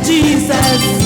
Jesus,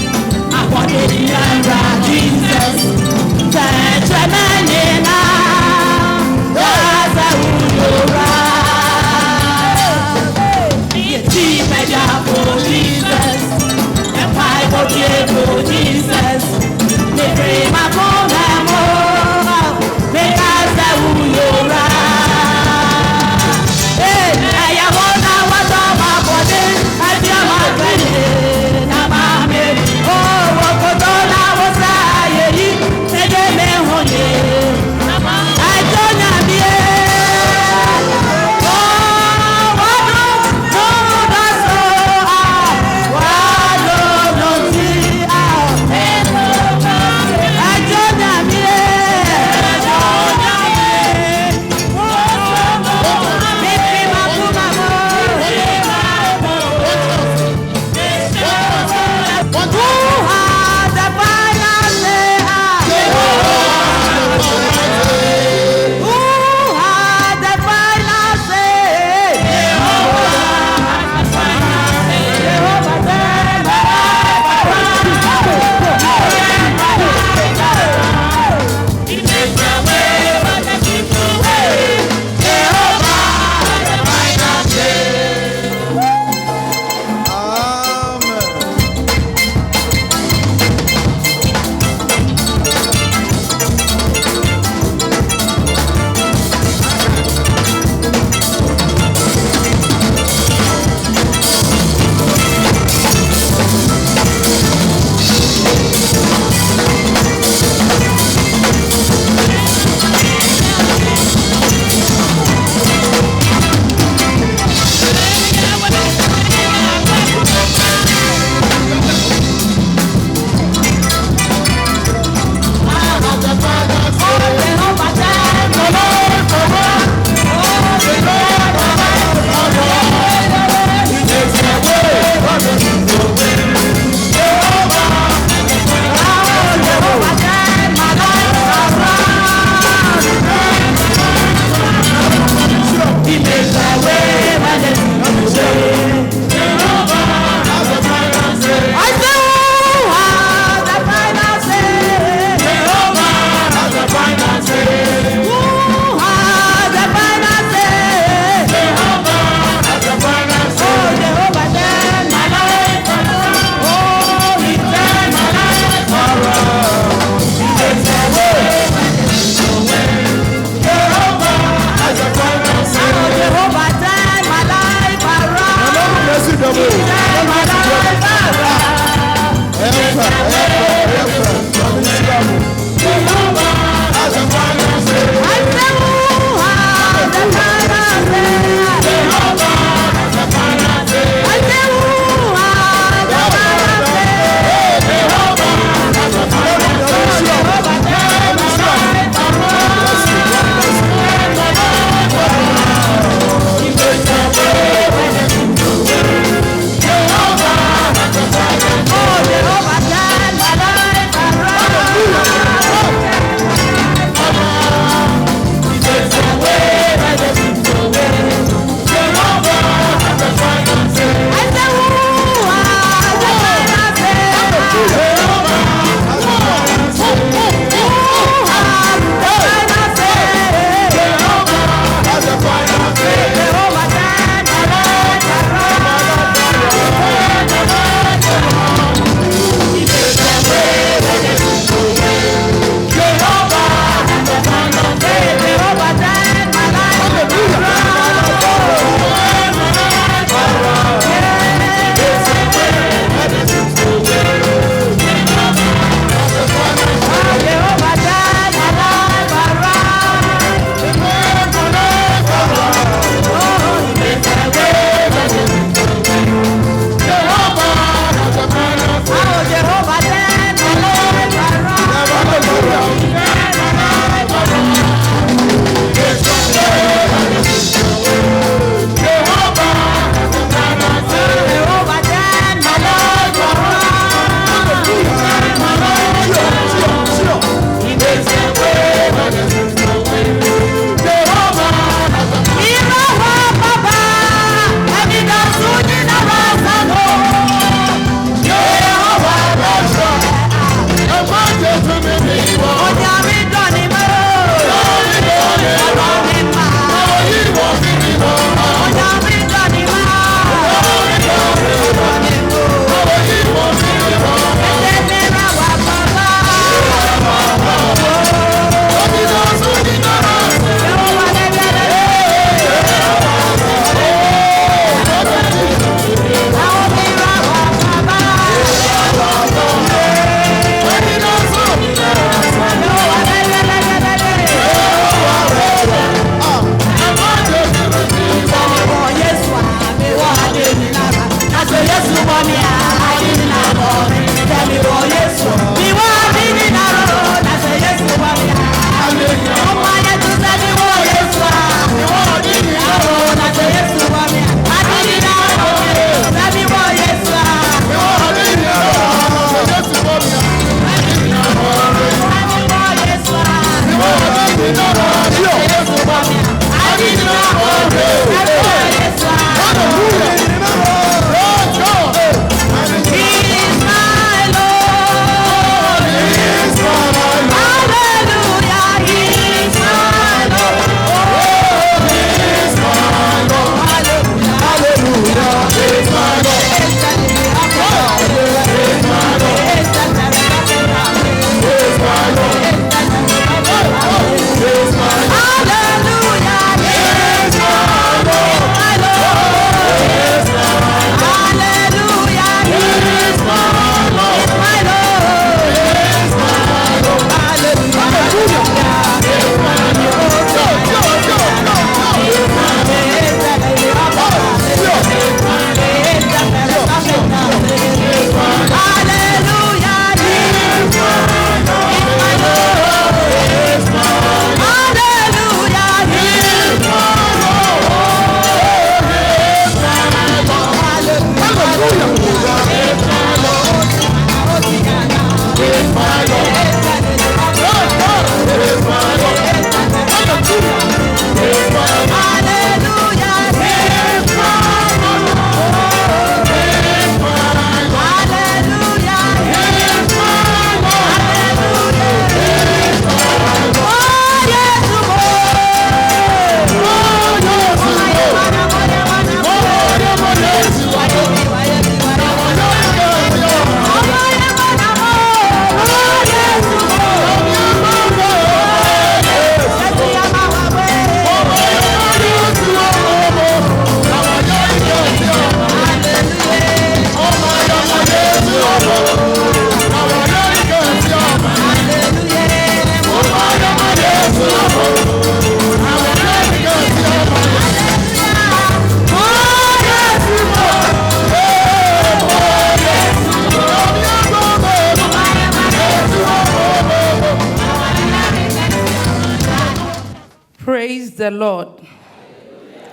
Praise the Lord. Hallelujah.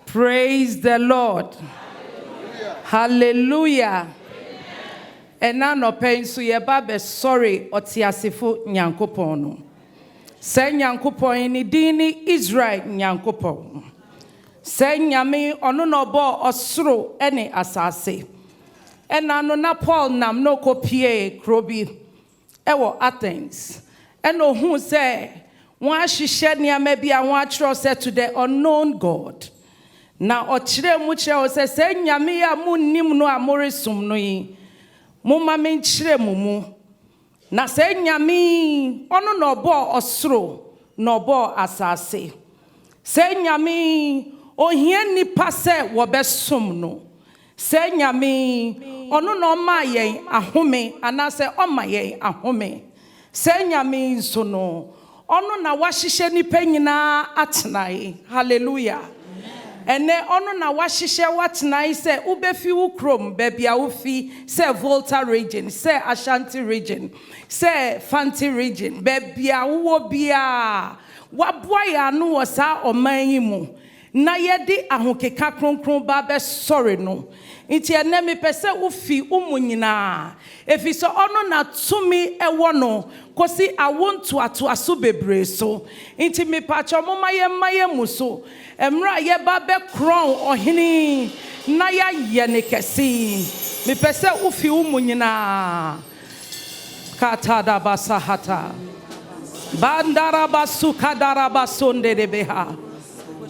Praise the Lord. Hallelujah. And now no pain so ye babe sorry otiasefo nyankopon no. Se nyankopon ni dini Israel nyankopon. Se nyame ono no bo osoro ene asase. And now no na Paul nam no kopie krobi ewo Athens. And no who say one she shed near maybe I want to say to the unknown God. Now ochire muche o se nyame ya mu nim no amoresum no yi. Mu ma me nchire mumu. Na se nyame ono no bo osoro no bo asase. Se nyame ohia nipa se wo besum no. Se nyame ono no ma yen ahome anase o ma yen ahome. Se nyame nso no ono na wahihye nipa nyina atenai. Hallelujah. Ene ono na wahihye watenai se ubefi ukrom bebia ufi se Volta region, se Ashanti region, se Fanti region, bebia wo bia waboya no wosa oman yi mu na yedi ahokeka kronkron ba be sorry no. Inti ene me pese ufi umunyina efiso ono na tumi ewo no kosi awonto ato aso bebre so inti me pacho maye muso emra ye ba be crown ohini na ya ye ne kesi me pese ufi umunyina katada basahata bandara basuka dara basonde debeha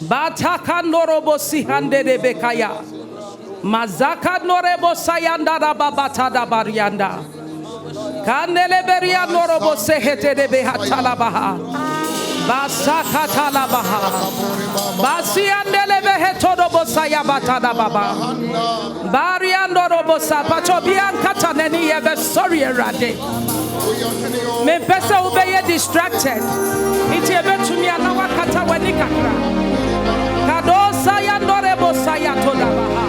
bataka norobo sihande debekaya Mazaka norebo sayanda da babata da barianda. Kanele beria norobo sehete de behatala baha. Basaka talabaha. Basiandele beheto do bosaya batada baba. Bariando robo sapacho biankata neni ebe sorry erade. Me pesa ubeye distracted. Iti ebe tumi anawa kata wenikakra. Kadosa ya norebo sayato da baha.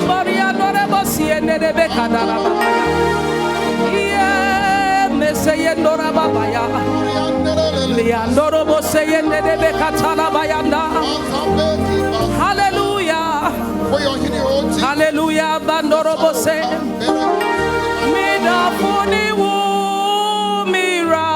Maria Norebo siene de becadara. Yeah, Messay Nora Babaya. Leandorobo sayende de becatala bayanda. Hallelujah. Hallelujah. Bandorobo say. Mida funi wu mira.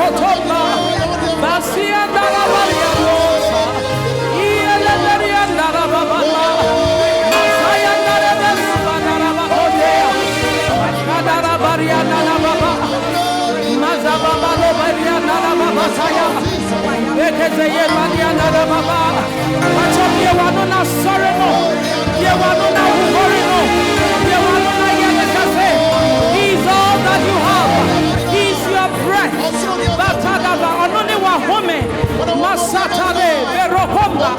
Sotomba, Basianda Rabarianosa, Ielerianda Rababana, Masayanda Rabasana Rabakodea, Makadara Bariana Rababa, Mazababa Robariana Rababasaya, Ekeze Mariana Rababa, Machokia Wanona Soreno, Yawanona Uborino, Yawanona Yanakase. He's all that you have. He's your breath. Batadaba, only one woman. Masatale, Berokomba,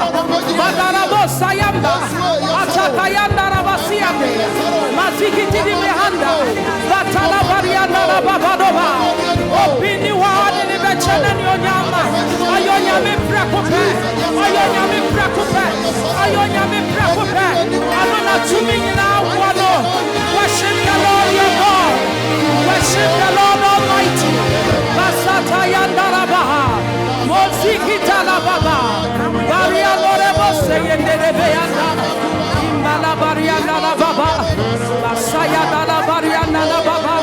Badarabo Sayamba, Atakayanda Rabasiade, Mazikiti Mehanda, Batala Bariana Rababadova, Opini Wad in the Bechen Yonyama, Ayonyami Prakope, Ayonyami Prakope, Ayonyami Prakope, Anona Tumina Wano, worship the Lord your God, worship the Lord Almighty, Basatayanda Rabaha, Mozikita Rababa, Baria Lorebo Sayende Beanda, Imbala Bariana Rababa, Basayada Bariana Rababa,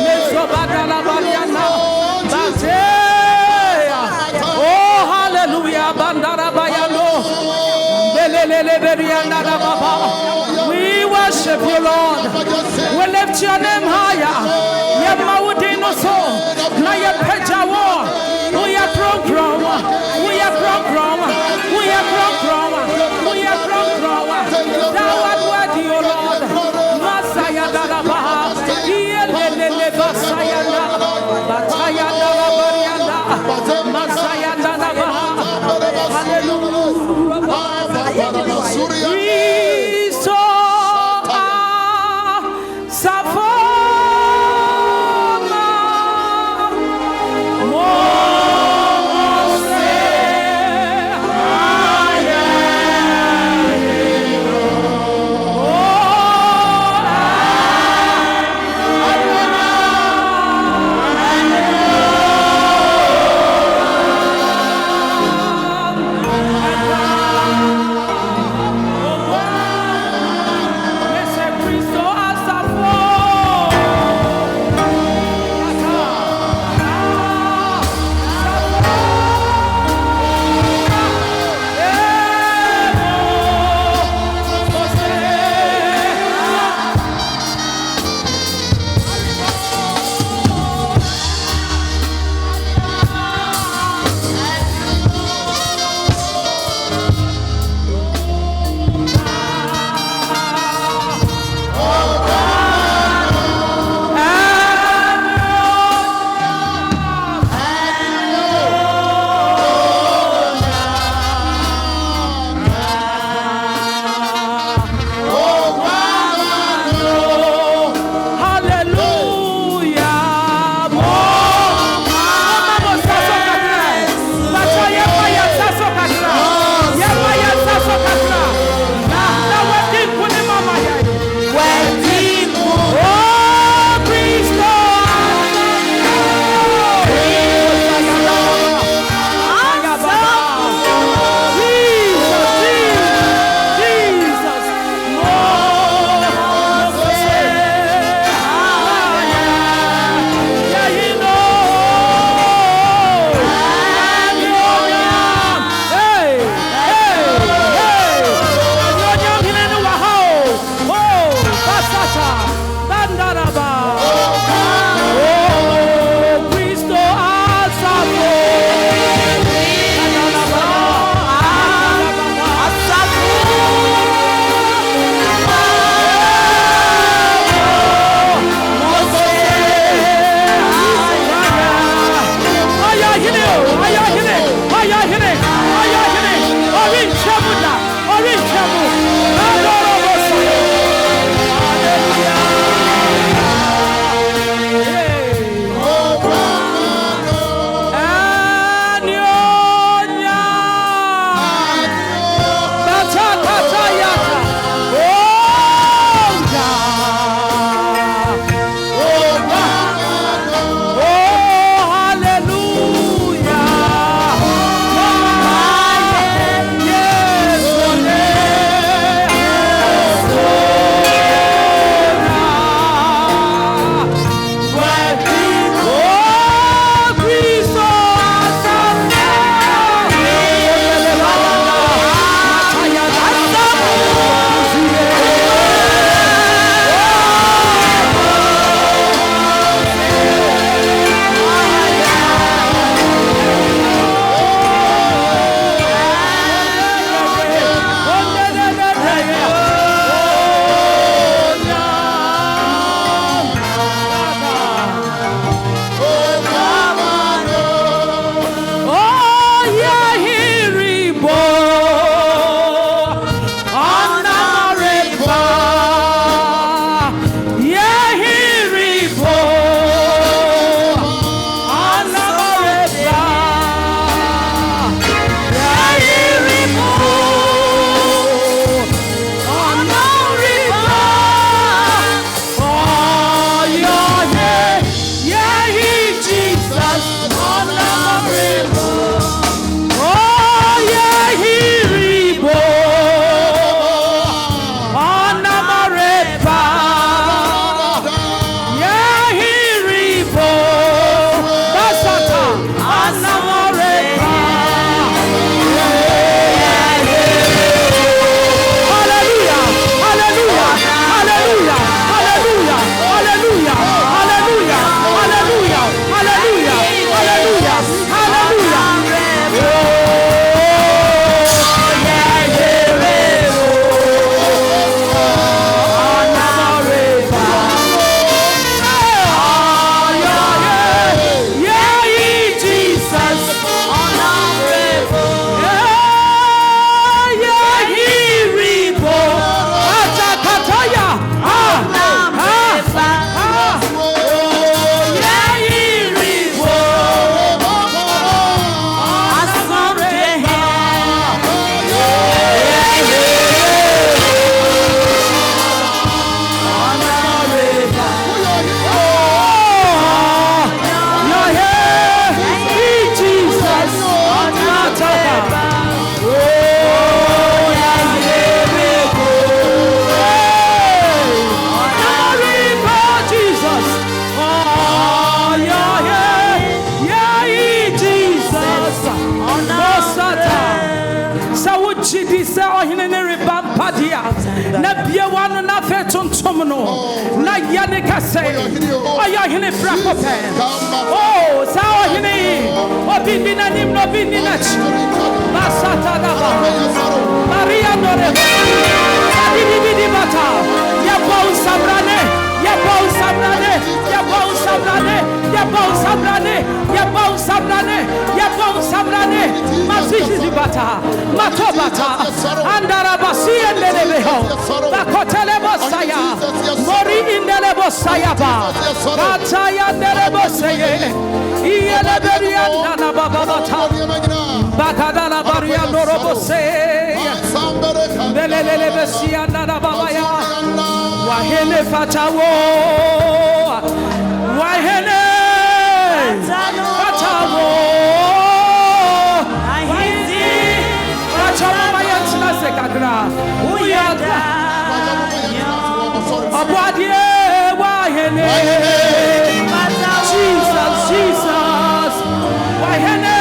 Mezobada Bariana, Batea, oh hallelujah, Bandara Bayano, Belele Beriana Rababa. We worship you, Lord. We lift your name higher. Yamawudino so, Naya Pejawo. We are from. We are from. We are from. We are from. Thou art worthy, O Lord. Masaya Darabaha. Yelele Basayana. Batayana Bariana. Masaya Darabaha. Hallelujah. ohine ne rebampadia na bie wanu na fetontom no na yane kase oyo ohine frakope oh sa ohine obi ni na nim no bi ni na chi masata da ba Maria nore di bata ya bon sabrane ya bon sabrane ya bon sabrane ya bon sabrane ya bon sabrane ya bon sabrane masisi di bata matobata andara basi endelebeho bakotele bosaya mori indele bosaya ba kataya ndele bosaye iyele berianda na baba bata bakadala bariando robose belelele besianda na baba ya wahene fatawo wahene fatawo wahene fatawo mayatina sekadra uyada abwadie wahene Jesus Jesus wahene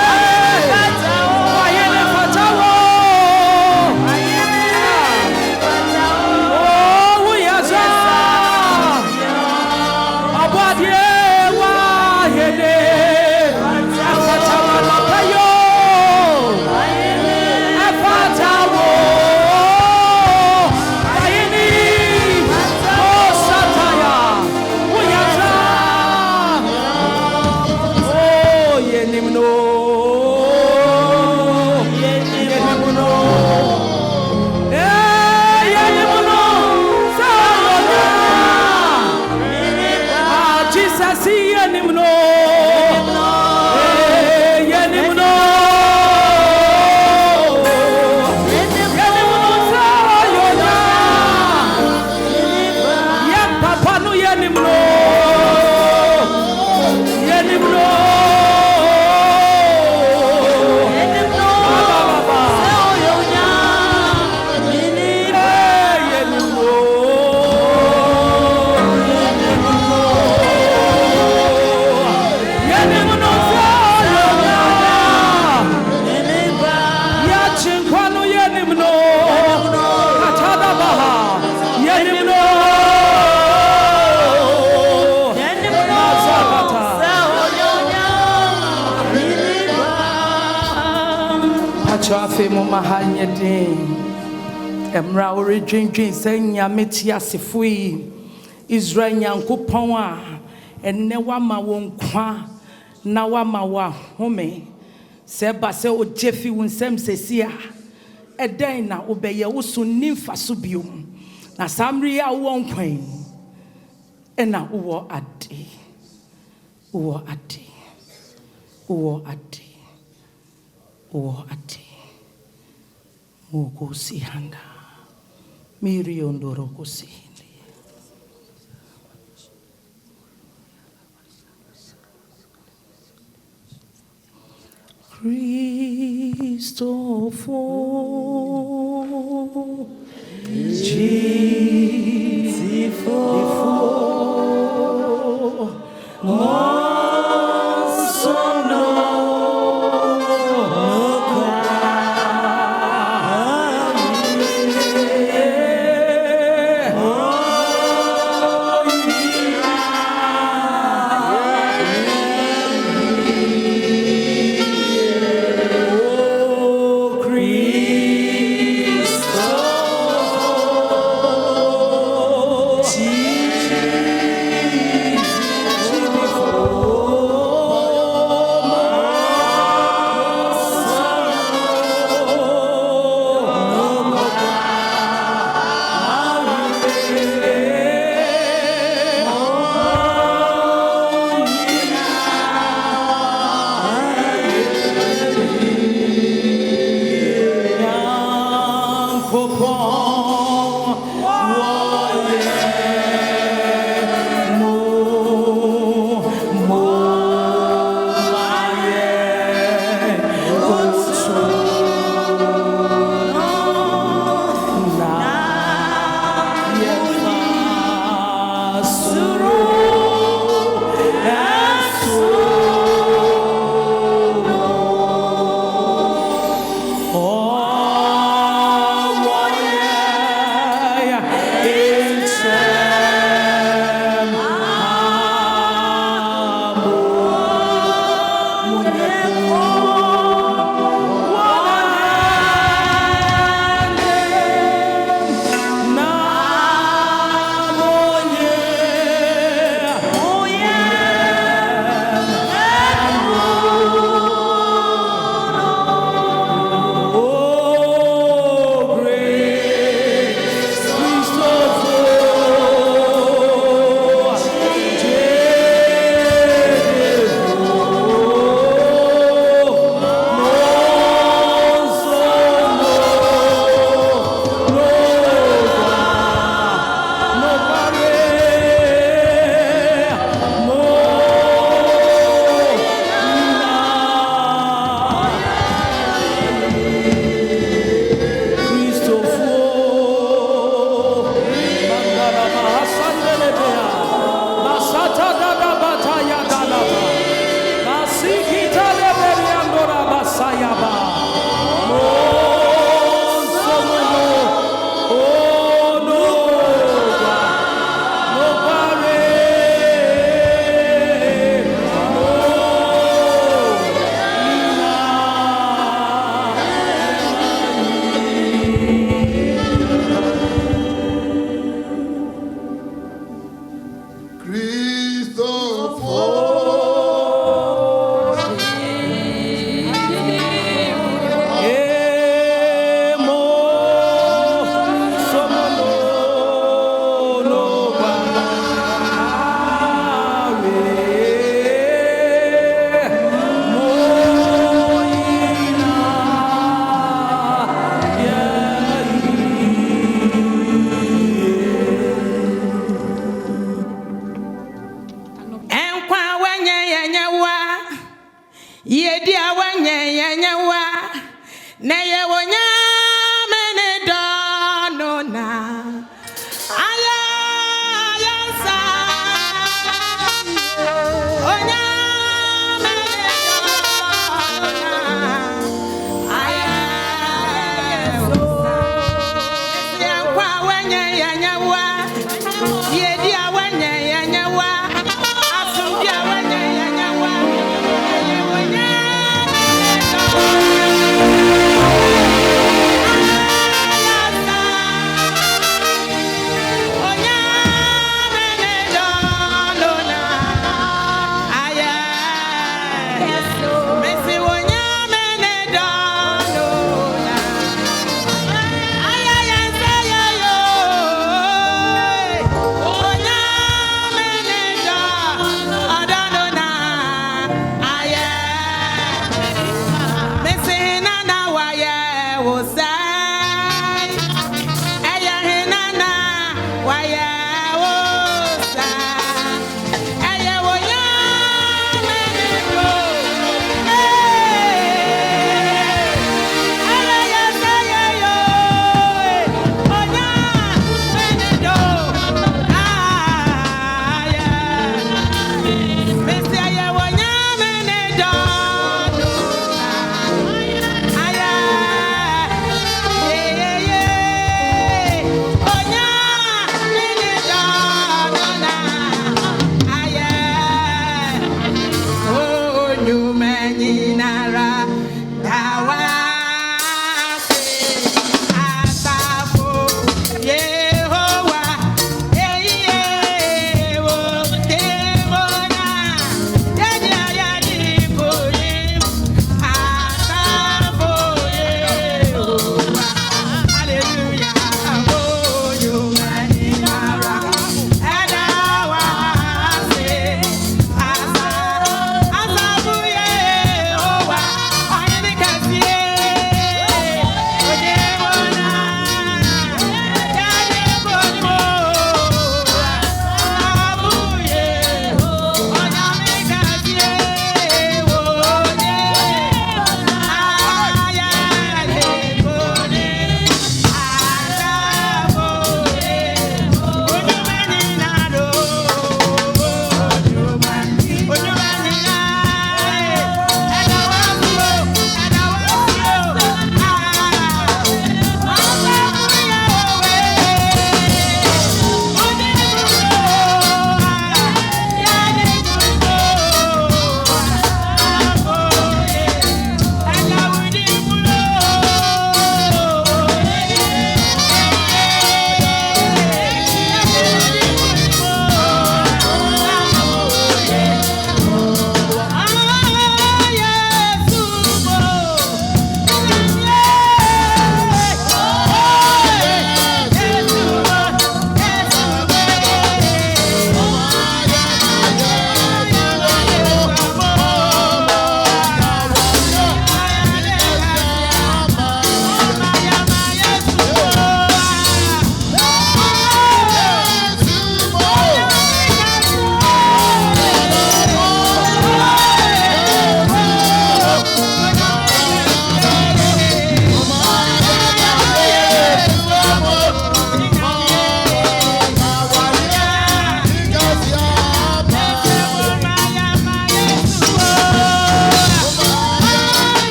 Femo mahanyedin emra oredwendwen sanya metia sefui Israel nyankopon a enne wama wonkwa na wama wa home se ba se ojefi wunsem sesia eden na obeye wo so nimfa so biom na samri a wo nkwan ena wo ade wo ade wo ade wo ade Mugosi handa miriondoro kusini Christopher ye wonya mene dono na aya yansa onya mene dono na aya yansa ya kwa wenye yanyawa ye dia wenye yanyawa afum dia wenye yanyawa ye wonya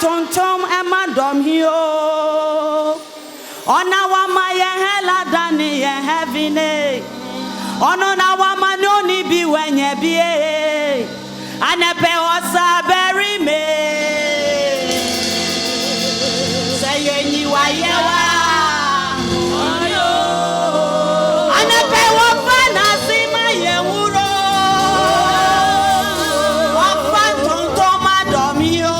tontom emadom hio ona wa maye hela dani ye heavine ono na wa manoni bi wenye bie anepe osa bury me say yenyi wa yewa oyo anepe wa fana sima ye wuro wa fan tontom adom hio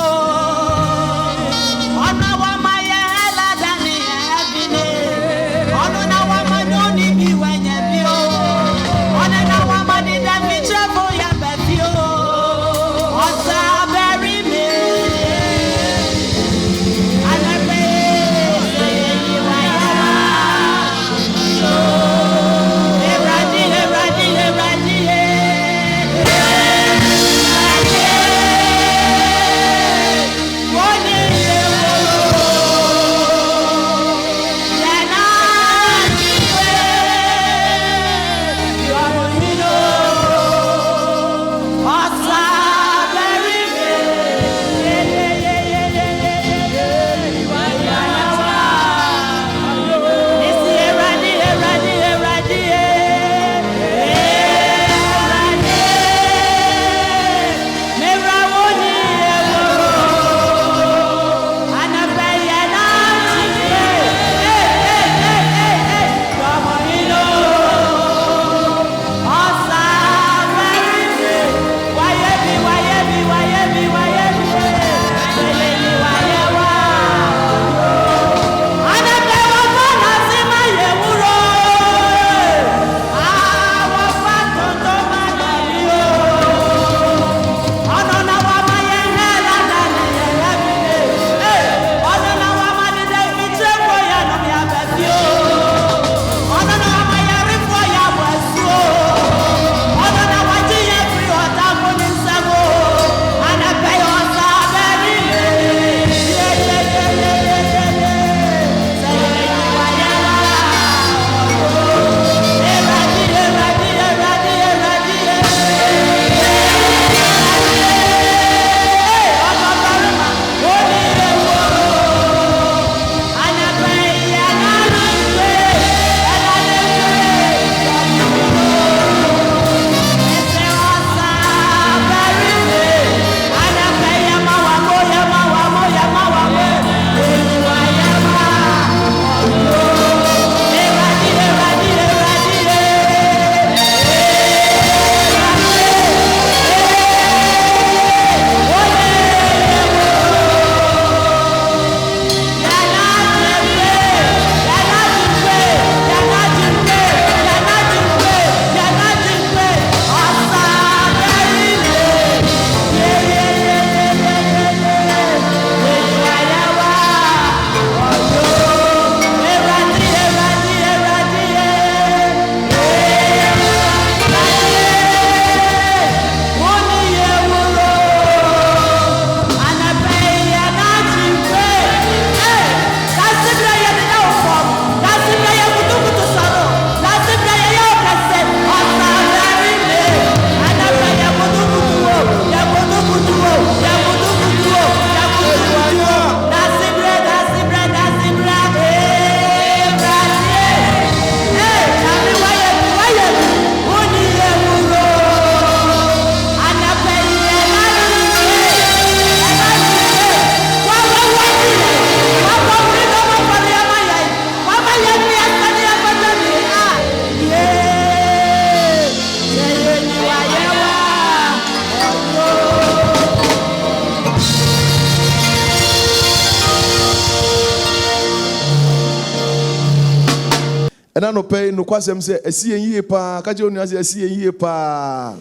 And I no pay no kwasem say esi enye pa ka je onu ase esi enye pa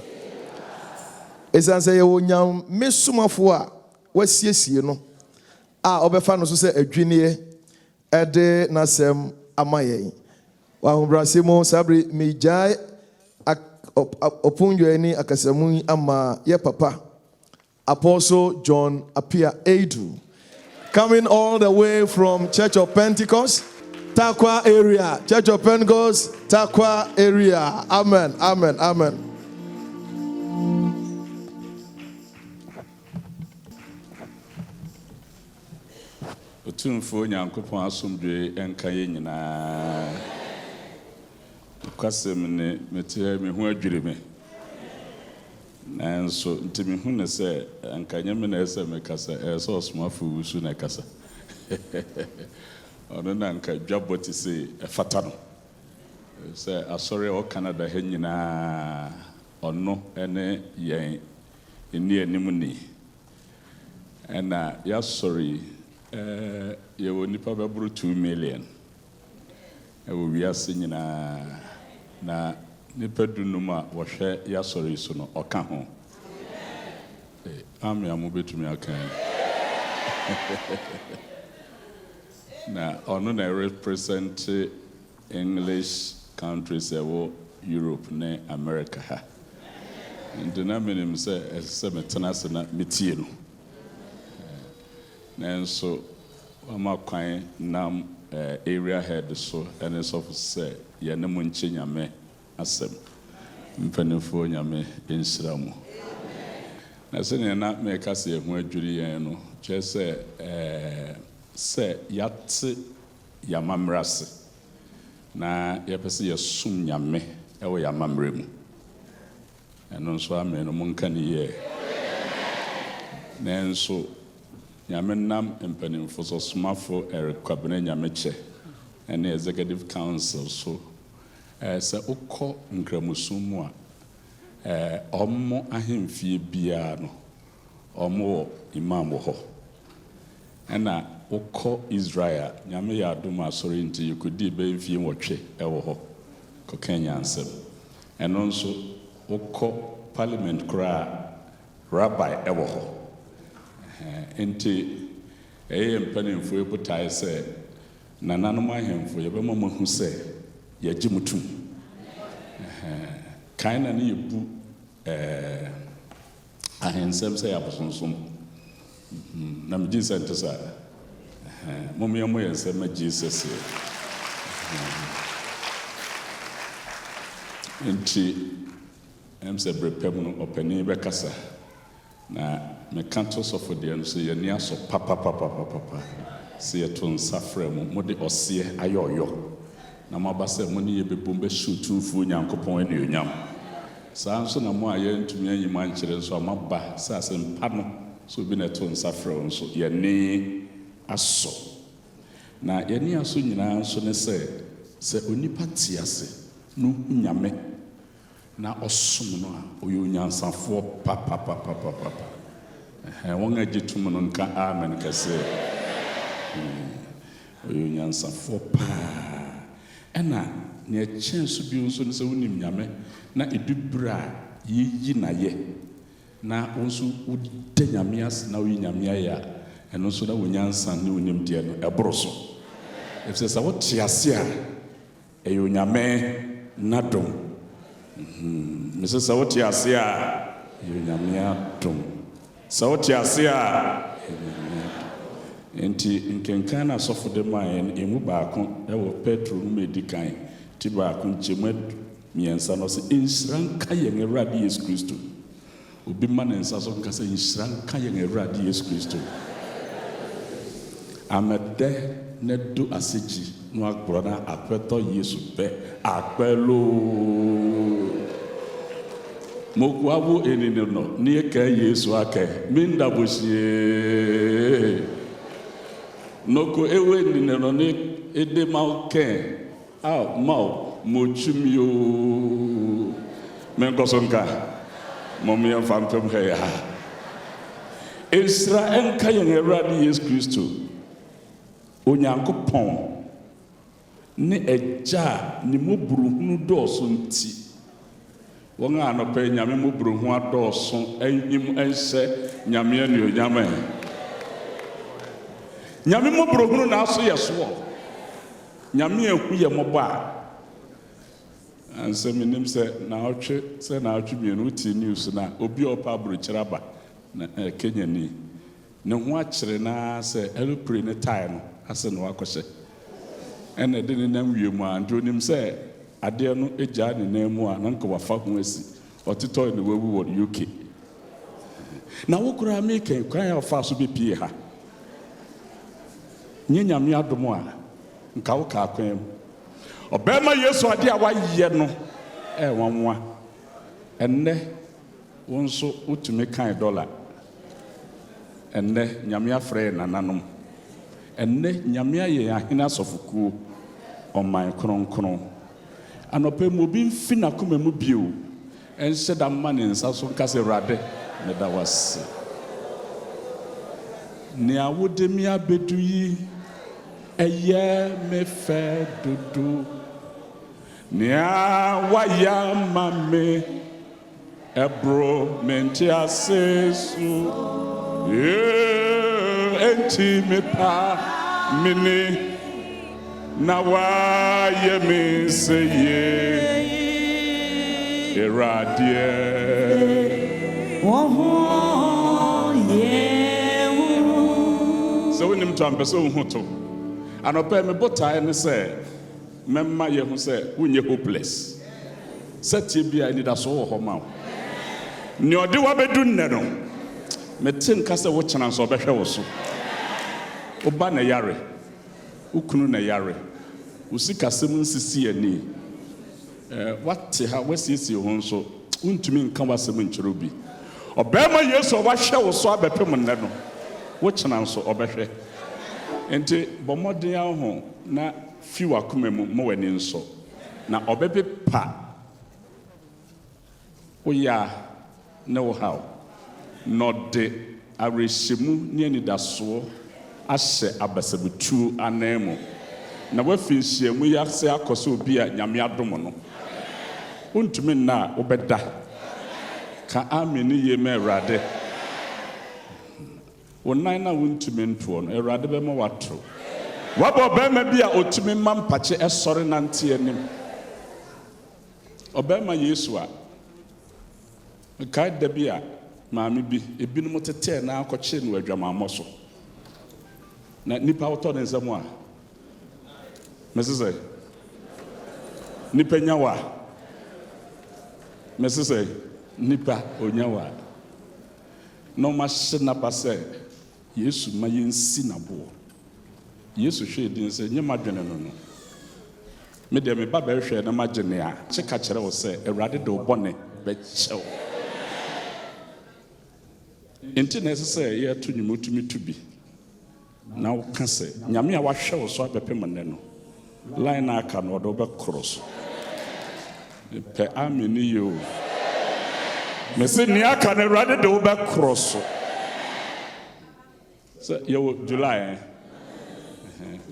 esan say wo nyam mesumafo a wasiesie no a obefa no so say adwine ede nasem amaye wa hobrase mo sabre mejai opunyo ani akasamu ama ye papa Apostle John Apia Edu, coming all the way from Church of Pentecost, Takwa area. Church of Pentecost, Takwa area. Amen, amen, amen. Otumfo Nyankopɔn asomdwe enka ye nyinaa. Kwasem ne mete me ho adwire me. Nanso ntimi hu ne se anka nyame na ese me kasa so osmafo wusu na kasa. Ono na anka dwaboti se efata no. Se asori o Canada ha nyinaa ono ene yen eni anim ni. Ena ya sorry ye woni pa bebru 2 million. E wo wiase nyinaa na nipa dunuma wohwe ya sorry so no oka ho. Ami amu betumi aka. Na ono na represent English countries ewo Europe ne America ha. Ndina menim se metena se na metie no. Nanso ama kwan nam area head so and so say ye ne mo nche nyame asem mpanefo nyame ensiramu na se ne na me ka se ho adwuri yen no che se yate yamamrase na ye pese ye sum nyame e wo yamamre mu eno so amen no monka ne ye nanso nyame nam mpanefo so smafo kwabena nyame che ene executive council so se ukọ nkramusum a ommo ahemfie bia no ommo imam ho ena ukọ Israel nyame ya adom asori nti yekodi be mfie nwotwe ewo ho ko Kenya ansem eno nso ukọ parliament kra rabbi ewo ho enti mpanefo ebutai se nananom ahemfo yebema mahu se yaji mutum kaina ne yebu ahensem se yabosonsom na me Jesus ntesa momo yensem Jesus enti emse brepem no opani bekasa na me kanto sofo de no se yeni aso papa se yeto nsafre mu mode ose ayoyo na mabase mo ne yebebom be shutufu Nyankopon ene onyam saa nso na mo aye ntumi anyi man kire nso amaba saa se mpa no so bi na to nsafre nso yeni aso na yeni aso nyina nso ne se onipa tiase no nyame na osom no a oyo nyansafo papa won agitum no nka amen kase oyo nyansafo pa ena ne chensu bi nso ne se wonim nyame na edubra yi na ye na onso wode nyame as na wo nyame ya eno so da wonyansa ne wonim de no ebroso efse sa wote ase a eyo nyame nadom mese sa wote ase a eyo nyame adom sa wote ase a enti nkenkan na sofo de man emu baako ewo Petro no medikan ti baako nchemu miensa no se insran ka yen Awurade Yesu Kristo obi man nsa so nka se insran ka yen Awurade Yesu Kristo amede ne do aseji no agboro na apeto Yesu be apelo moku abu enine no ne ka Yesu ake minda bosie noko ewe nine no ne ede mauke mau mochumio menkosonka momia fampem heya Israel ka yen Awurade Yesu Kristo Onyankopon ne agya ne moburuhunu dɔɔso nti wɔn a anɔpɛ nyame moburuhu adɔɔso ɛnyim ɛnhyɛ nyame anuonyam nyame moburuhunu na aso yɛ soɔ nyame ehu yɛ mɔbɔ a ansa menim sɛ naawɔtwe mmienu ti news na obi a ɔpa aburokyerɛ aba na Kenyani ne ho akyerɛ na sɛ aeroplane ne tae no ase na wakɔhyɛ ɛna de ne nam wiem a nti onim sɛ adeɛ no agyaa ne nan mu a na nka wafa ho asi ɔtetɔ ne wawu wɔ UK na wokura American kwan a ɔfa so bepie ha nye nyame adom a nka wo ka akwan mu ɔbɛma Yesu ade a wayɛ no ɛwanwa ɛnnɛ wo nso wotumi kan $1 ɛnnɛ nyame afrɛ nananom ɛnnɛ nyame ayɛ ahene asɔfokuo ɔman kronkron anɔpɛ mu obi mfi n'akoma mu bio ɛnhyɛ da mma ne nsa so nka sɛ Awurade meda wase nea wode me abɛdu yi ɛyɛ me fɛ dodo nea wayɛ ama me ɛboro me nte ase so enti me pa mini na wayɛ me sɛ ye Awurade sɛ wonim to ampɛ sɛ wohu to anɔpɛ me botae ne sɛ mɛma yɛ ho sɛ wonyɛ hopeless sɛ tie bi a anidaso wɔ hɔ ma wo nea ɔde wabɛdu nnɛ no mete nka sɛ wokyena nso ɔbɛhwɛ wo so woba na yare wo kunu na yare wo sikasɛm nsisi ani wate ha wasiesie ho nso wontumi nka wasɛm nkyerɛ bi ɔbɛrima Yesu a wahwɛ wo so abɛpem nnɛ no wokyena nso ɔbɛhwɛ enti bɔ mmɔden aho na fi w'akoma mu ma w'ani nso na ɔbɛpepa woyɛ ne wo haw na ɔde awerɛhyɛmu ne anidasoɔ ahyɛ abasabutuo anan mu na wafi nhyiamu yi ase akɔ sɛ obi a nyame adom no wontumi nna a wobɛda ka amen yie ma Awurade wo nan na wontumi ntoɔ no Awurade bɛma wato wabɔ ɔbɛrima bi a ɔtumi ma mpakye ɛsɔre nante anim ɔbɛrima Yesu a kae da bi a maame bi ebinom tetɛɛ na akɔkyee no adwamammɔ so na nipa wotɔ ne nsɛm a mɛse sɛ nipa nyawa mɛse sɛ nipa onyawa na ɔmahyɛ napa sɛ Yesu ma yɛnsi naboɔ Yesu hwɛ din sɛ nyɛ madwene no no me deɛ meba bɛhwɛ na magyene a kyeka kyerɛ wo sɛ Awurade de wo bɔne bɛkyɛw enti na ɛsɛ sɛ yɛato nnwuma wotumi to bi na woka sɛ nyame a wahwɛ wo so abɛpem nnɛ no line na aka no ɔde wobɛkorɔ so pɛ amen yie o mese nea aka no Awurade de wobɛkorɔ so sɛ yɛwɔ July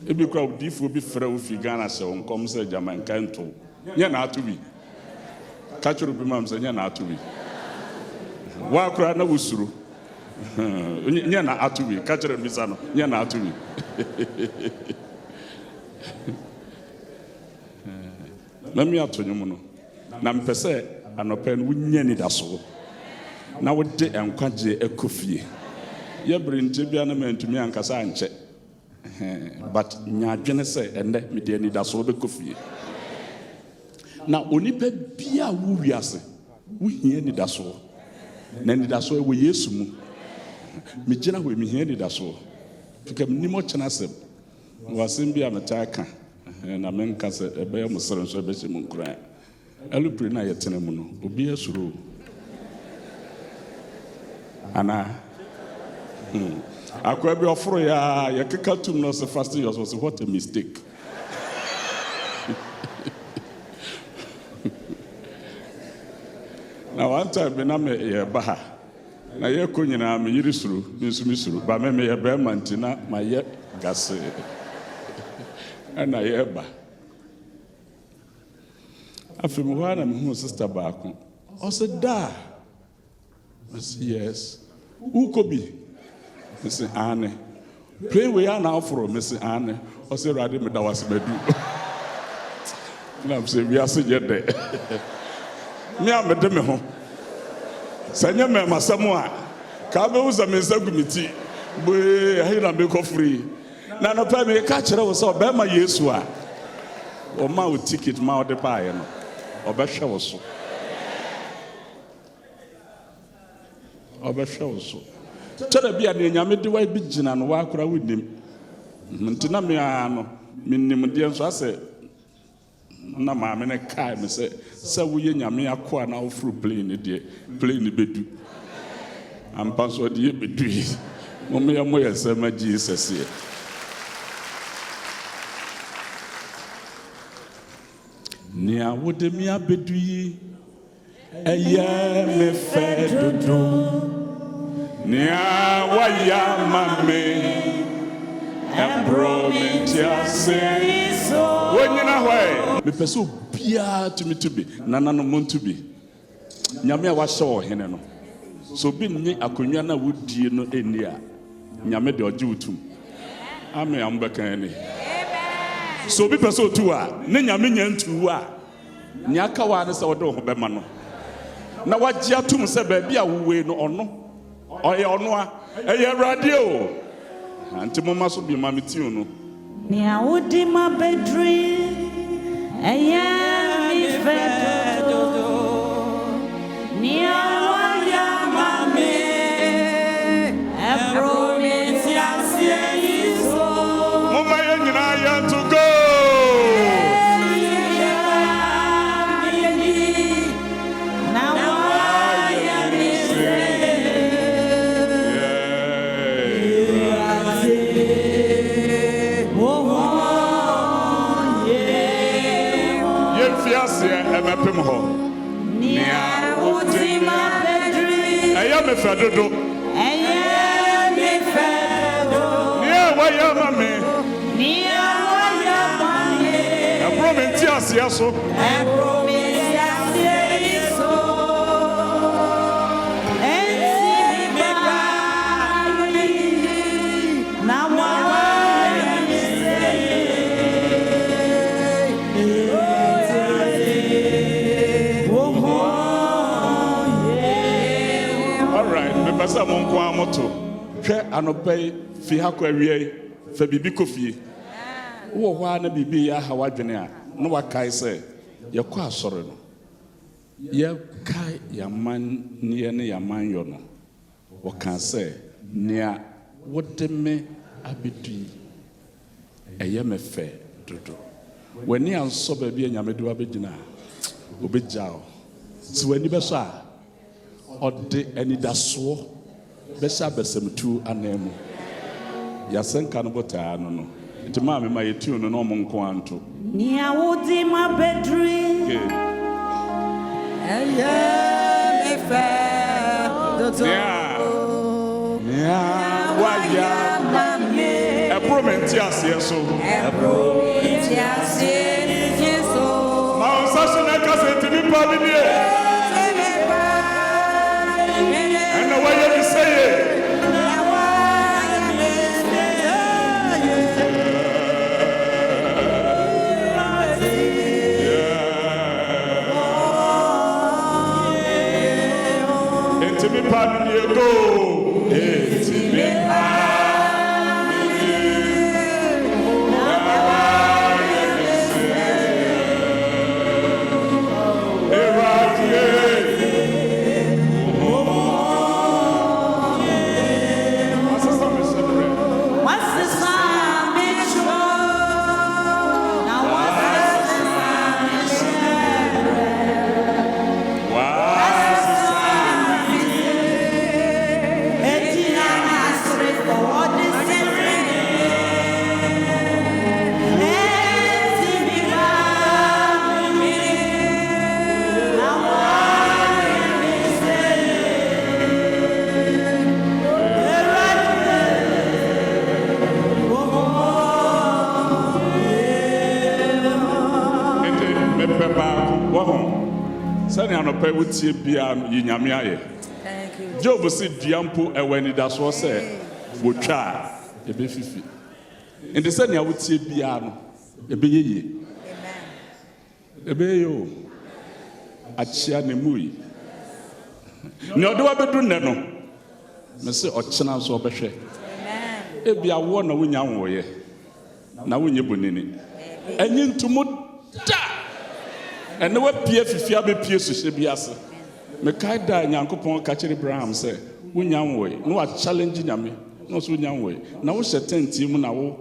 ebi kora odiifoɔ bi frɛ wo fi Ghana hyɛ wo nkɔm sɛ Agyemang nka nto nyɛ na ato bi ka kyerɛ obi mam sɛ nyɛ na ato bi woakora na wosuro nyɛ na ato bi ka kyerɛ bisa no nyɛ na ato bi mami ato nwom no na mpɛ sɛ anɔpɛ no wonya anidasoɔ na wode nkwagye akɔ fie yɛbere nkyɛ bia na mantumi ankasa ankyɛ but nyadwene sɛ ɛnnɛ mede anidasoɔ bɛkɔ fie na onipa bia wo wiase wohia anidasoɔ na anidasoɔ wɔ Yesu mu megyina hɔ mehia anidasoɔ fika menim ɔkyena asɛm wɔasɛm bi a metaa ka na menka sɛ ɛbɛyɛ mo sere nso ɛbɛhyɛ mu nkora alupire no a yɛtena mu no obi asuro anaa akwa bi ɔforo ya yɛkeka tum no sɛ fasting yɛ sɛ what a mistake na one time bi na yɛba ha na yɛkɔ nyinaa meyere suro mensumi suro ba me meyɛ bɛrima nti na mayɛ gase ɛna yɛba After me, one of my sister back. I said, da. I said, yes. Who could be? I said, Anne. Play we are now for Miss Anne. I said, Raddy, me that was me do. And I'm saying, we are saying, you're there. Me, I'm a demi home. Sanya me, my Samoa. Kabe was a Miss Agumiti. Boy, I hear me free. Now, no pay me catch her was so bad my Yesua. Or my ticket, my the pie, or Basha was so. Or Basha was so. Tell the beer, Yammy, the white pigeon and walk around with him. Montinamiano, Minimudian, so I said, no, mamma, and a car, me say, so we in Yammy acquire now through playing the day, playing the bedu. I'm password the bedu. Mommy, I'm well, sir, my Jesus here. Nia would me a bedui, a ya me fed do. Nia waya mame, and promentia say so. When you know why, me pursue beer to me to be, nana no moon to be. Nyamia was so heneno. So being me a kunyana would dear no India. Nyame de ojutum. Ame ambekani. So be person to her, Nanya minion to her. Nyakawa is our door, Bemano. Now what Jatum said, baby, I will wait no, or your noa, a radio. And to Mamma should be Mamitino. Nia would in my bedroom, a young fed Nia waya mame, a promise, To go. I am a fedo. So Pasa mon kwa moto hwe anopai fi hakwa wie fa bibi kofie wo hwa na bibi ya ha wadwene a no wakai se ye kwa asore no ye kai ya man ne ya man yo no wo kan se nea wodeme abedui eye me fe dodo wani anso ba bi anyamede abegina obejao si wani beso a ode anidaso besa besemtu anemu yasenka no botaa no nti ma me ma yetu no mo nko anto ni awudi ma bedri eye me fe dodo ya waya mame e promenti ase so ma onsaso na kaseti mi pa bi nie why you say it? Into me pardon you go. Into me Sani anope wutie bia yi nyame aye. Thank you. Job si duampo eweni da so se wotwa ebe fifi. Indi sani awutie bia no ebe yeye. Amen. Ebe yo. Achia ne mui. Ni odo abedu ne no. Me se ochena so obehwe. Amen. Ebia wo na wonya nwoye. Na wonye bonini. Enyi ntumu da. Ene wa pie fifia be pie so bi ase. Me kai da Nyankopon ka kire Abraham se wonya nwoye. No wa challenge nyame. No so wonya nwoye. Na wo hye tent mu na wo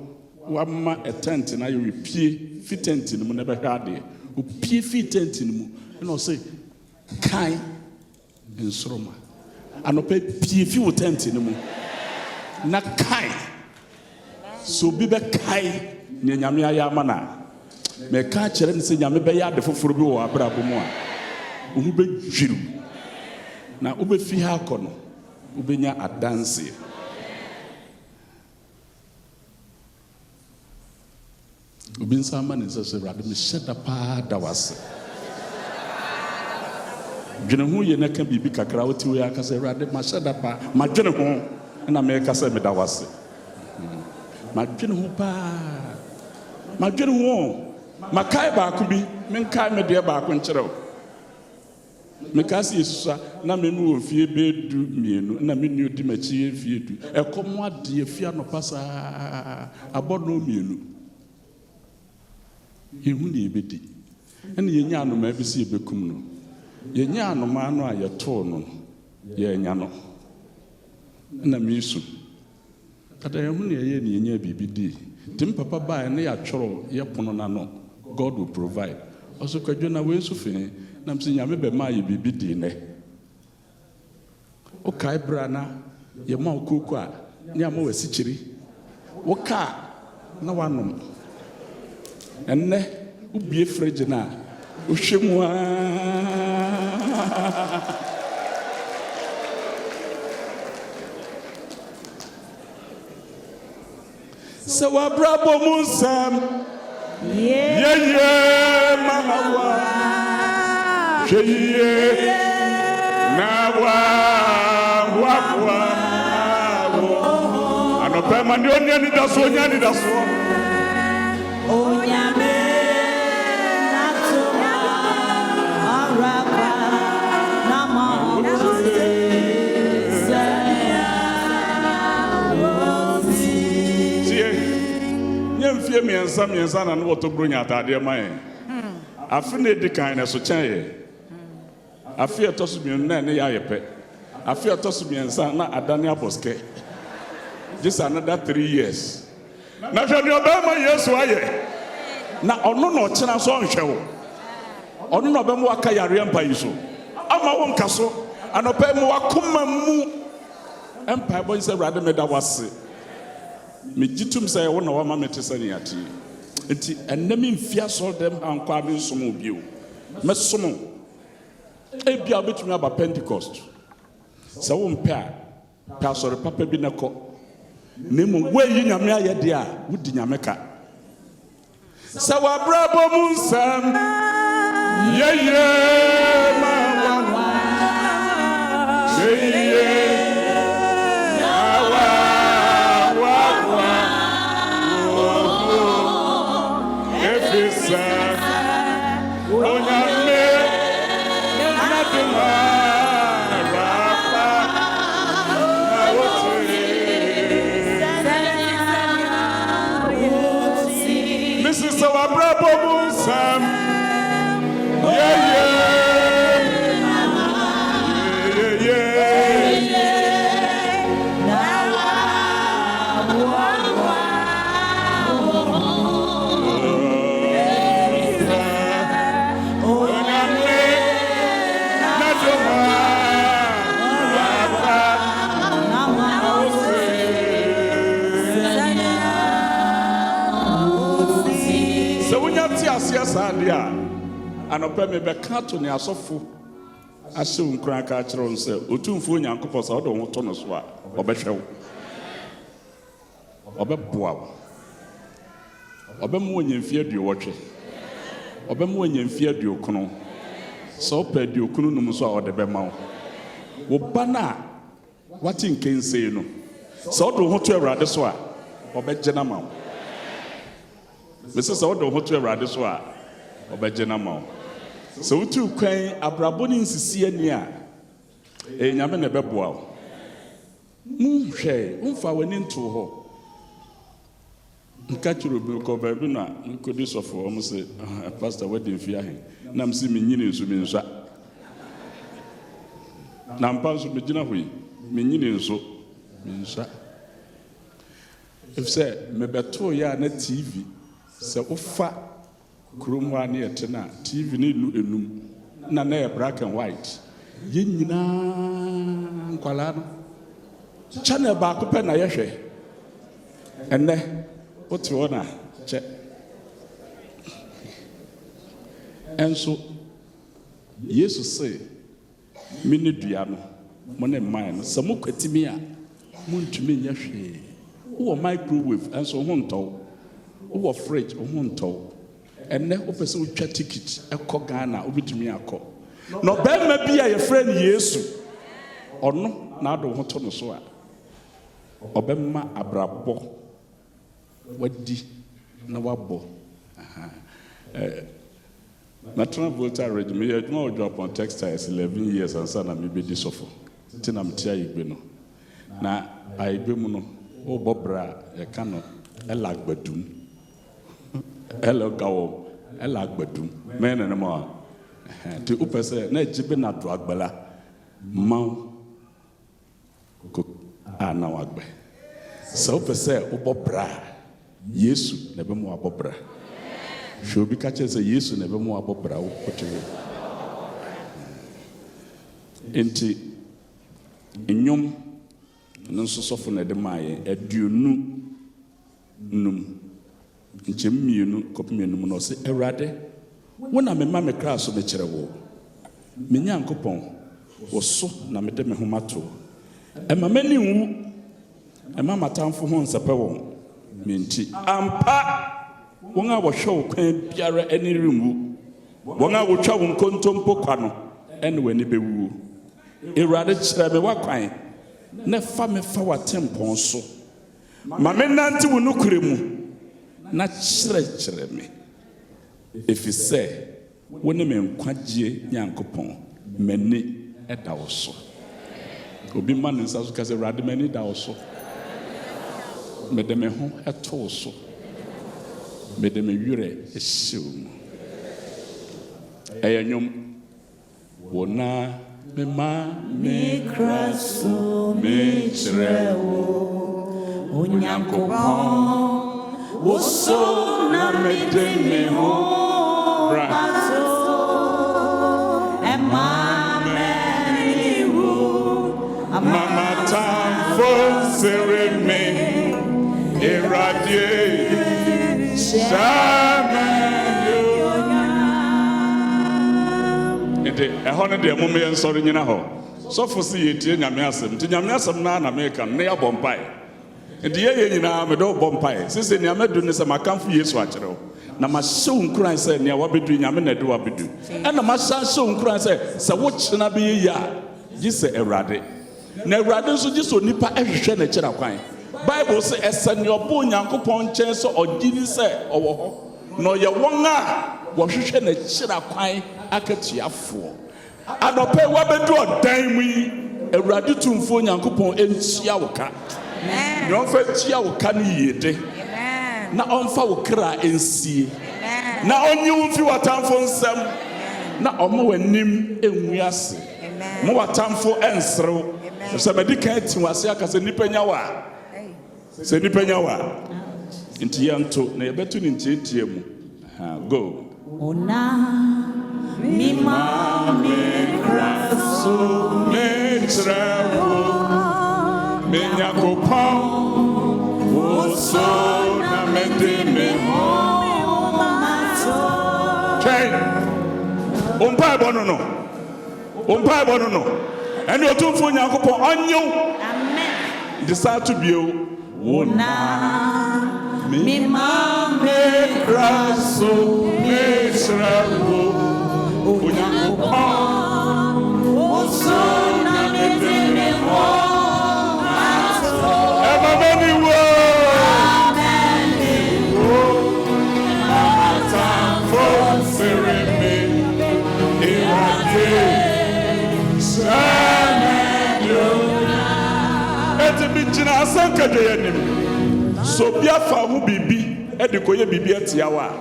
ma a tent na you pie fi tent mu na be hwa de. Wo pie fi tent mu. No say kai nsroma. Anope pie fi wo tent mu. Na kai so bi be kai ne nyame aya mana me ka kire ne se nyame be ya de foforo bi wo abrabo mu a wo be dwiru na wo be fi ha kono wo be nya adanse wo bin sama ne se rade me sheda pa da wase dwene ho ye na ka bibi kakra wo ti wo ya ka se rade ma sheda pa ma dwene ho na me ka se me da wase ma dwene ho pa ma dwene ho ma kai ba ku bi men kai me de ba ku nkyerɛw me ka se yesusa na me no ofie be du mienu na me ni odi ma chi efie du ekomo ade efia no pasa abono mienu yehu ni ebedi ene yenya anoma bi se ebekum no yenya anoma no a yeto no yenya no na me isu kada yehu ni ye ni yenya bibi di tim papa ba ne ya tworo ye pono na no God will provide also kwadwo na we nso fini na mse nyame be ma ye bibi di ne o kai bra na ye ma okoko a ne ama wasi kiri wo ka na wanom enne ubie fridge na o hwemu a se wa brabo musam ye mahawa sheye na wa anope mandi onyani daso Onyame natuma araba nama Nyemfie miensa na no wotobro nya atade man afi na edikan na so chen ye afi etoso mienu na ne ya yepe afi etoso miensa na adane aboske just another 3 years na hwani obema Yesu aye na ono no chena so nhwewo ono no obema waka yare mpa yiso ama wo nkaso anopa mu wakoma mu empa bo nse brade meda wase me jitum say wo na wa ma metesa ni ati enti enemi mfia so dem ankwa bi nsomo bio mesomo ebia betumi aba Pentecost se wo mpe a pastor papa bi nako nemu we yi nyame aye de a wudi nyame ka se wa brabo mu nsam ye ma wa ye Mrs. Abraham Sam, yeah. Sadia anope me be kato ne asofo ase unkran ka kire on se otumfo Nyankopon sa odo ho to no so a obehwew obeboa obemu onyemfie aduowotwe obemu onyemfie aduokono So pedi okunu num so a ode be ma wo ba na what in can say no so do ho to Awurade so a obegye na ma wo so do ho to Awurade so a obegye na ma wo so utu kwan abrabo ni nsisi ani a nyame na beboa wo mu hwe umfa wani nto ho nka chiro bi ko ba bi na ko di sofo o say pastor wedding fi ahen na msi menyini nso mi nsa na mpa so megina hoyi menyini nso mi nsa if say me beto ya na TV se ufa kurumwa na yete na TV ni lu enum na na black and white ye nyina nkwala no channel ba ko pe na ye hwe enne otu ona che enso yesu say mini dua no mo ne man se mo kwatimi a mo ntumi nya hwe wo microwave enso ho nto wo fridge ho nto enne opese wo twa ticket ekọ Ghana obitumi akọ no be ma bia ye friend yesu ono na ado ho to no so a obemma abrabo wadi na wabo Natural Volta regime, you know, drop on textiles 11 years and son, and maybe this offer. Tinam Tia Ibino. Now, I be mono, oh Bobra, a cano, a lag badum. Hello, go, a lag badum. Men and more. To Upese, ne jibina drug bella. Mau cook, now agbe. So Upese, oh Bobra, Yesu, never more Bobra. Should be catching say Yesu never more about brow. Enti inyom nso sofo na de maaye aduonu num nchemienu kopemienu no se Awurade wona me ma me kra so me kire wo me nyankopon wo so na me de me homato e ma mani wu e ma matamfo ho nsepe wo me nti ampa wonga wo hwe kwan biara ani remu wonga wo twa wo nkontompo kwa no ene wani bewu Awurade kyerɛ me wakwan na fa me fa watempɔn so ma me nante wo nokure mu na kyerɛ me efisɛ wone me nkwagye Nyankopɔn mani ɛda wo so obi ma ne nsa so ka sɛ Awurade mani da wo so mede me ho ɛto wo so mede me wure ehyew mu ɛyɛnwom wona me ma me kraso me kyerɛwo Onyankopɔn wo so na mede me ho braso ɛma me wo amama tamfo sere me Awurade Ede ehone de mo me nsori nyina ho sofo se yetie nyame asem ti nyame asem na meka ne ya bompai ede ye nyina me do bompai sese ne amadu ne se makamfo Yesu akere na ma hyew nkuran se ne wabedu nyame na de wabedu na ma hyew nkuran se wo kyena be ye ya gise Awurade na Awurade nso gise onipa ehwehwe na kyera kwan Bible say esane obo Nyankopɔn nkyɛn so ɔgini sɛ ɔwɔ hɔ na ɔyɛ wɔn a wɔhwehwɛ na kyira kwan akatuafoɔ anɔpɛ wabedu ɔdan mu yi Awurade tumfo Nyankopɔn entia wo ka amen na ɔmfa tia wo ka ne yede amen na ɔmfa wo kra ensie amen na ɔnyi wo mfi watamfo nsɛm na ɔmo w'anim enwu ase amen mo watamfo enserew sɛ medi kan ti wase aka sɛ nipa nya wa se ni penya wa nti yanto na yebetu ni ntie mu go ona mi ma me kraso me trawo me Nyankopɔn wo so na me de me ho maso okay umpa bono no ene otumfo Nyankopɔn onyo amen decide to be Ona mi ma me kraso me trawo So biafa hu bibi e de koye bibi atiawa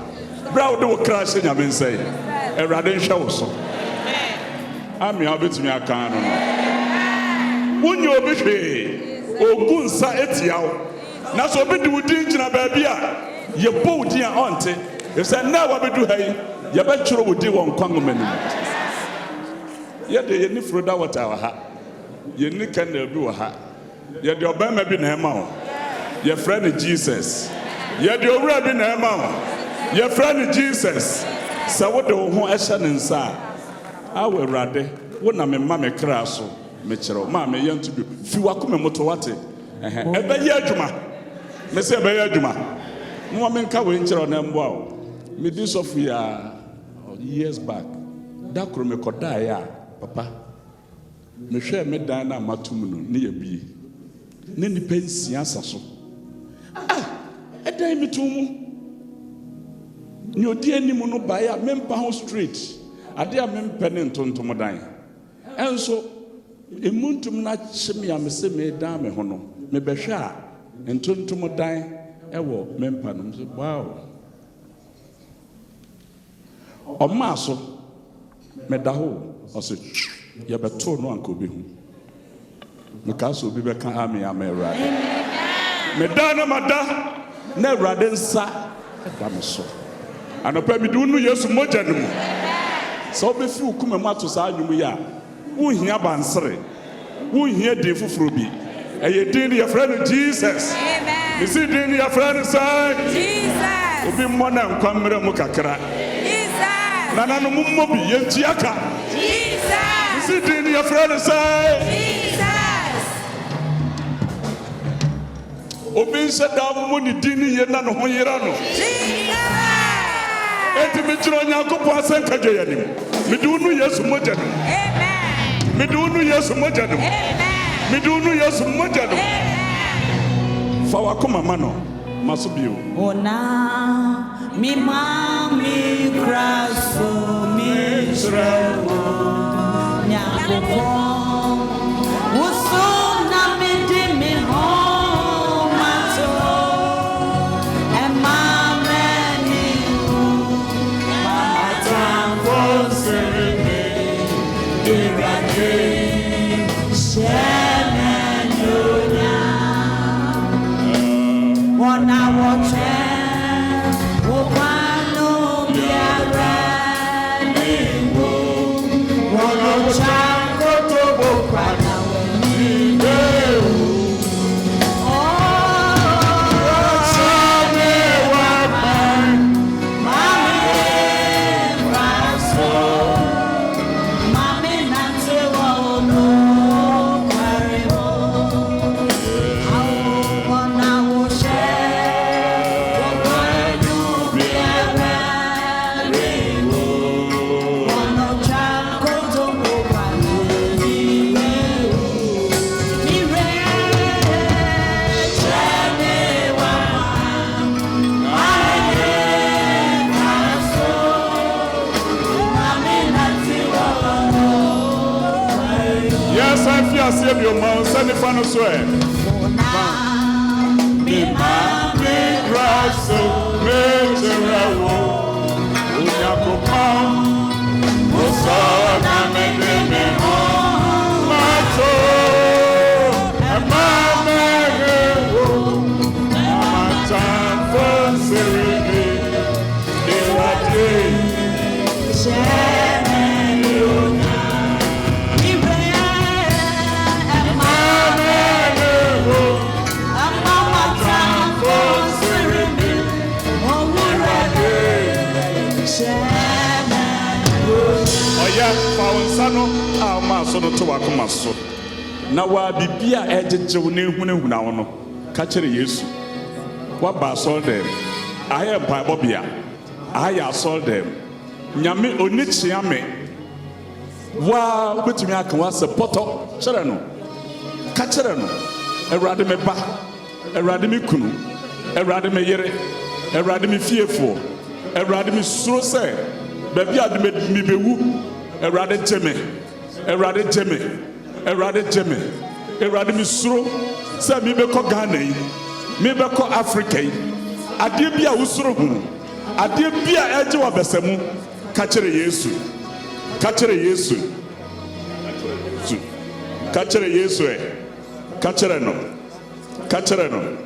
bra wo de wo crash nyame nsai erade nhwa wo so ami obetumi aka no wunye obi hwe ogu nsa etiawo na so obi de wudi ngina ba bia ye bodi a onte e say na wa bedu hayi ye be churo wudi won kwangomani ye de ye ni froda water wa ha ye ni candle bi wa ha ye de obama bi na ema wo your friend Jesus. You're the Arabi Nama. Your friend Jesus. So what do you want inside? I will rather when I'm a mamma crasso, Mitchell, mamma, young to be few akume motoate. Ebe Yajuma. Mr. Bayajuma. No man can winter on them. Wow. Me this of years back. That could make a die, Papa. Me share me dana matumuno near be. Nini pensi asaso. Edan mitumu ni odi animu no bae a mempa ho street ade a mempa ne ntontom dan enso emuntum na cheme ya mese me dan me ho no me behwe a ntontom dan ewo mempa no so wow o ma so me da ho o se ya beto no anko bi hu me ka so bi be kan ami amera medana mada na rade nsa da me so anopa bi du nu Yesu moja ne mu so be fi ukuma mato sa anwum ya wo hia bansere wo hia de foforo bi eye din ye friend Jesus amen me see din ye friend say Jesus obi mo na nkwamre mu kakra Jesus na no mummo bi ye ntiaka Jesus me see din ye friend say Obi said that woman didn't hear none of Hoyerano. Eti me chiro Nyankopon asenka dweyani. Me du nu Yesu moja no. Amen. Me du nu Yesu moja no. Amen. Me du nu Yesu moja no. Amen. Fa wakoma mano masubio. Ona mi mami kraso mi shrewo Nyankopon usona me di me home mato and mama Na wa bibia ejejew ne hunahuna wo no ka kire Yesu wa ba sol dem aye mpa bobia aye asol dem nyame oni chiame wa betumi aka wa se poto chere no ka chere no Awurade me ba Awurade me kunu Awurade me yere Awurade me fiefo Awurade me suro se ba bia de me bewu Awurade jeme Awurade jeme Awurade jeme Awurade me suro se me be ko Ghana yi me be ko Africa yi ade bia wo suro hu ade bia eje wa besemu ka chere Yesu ka chere Yesu ka chere Yesu ka chere no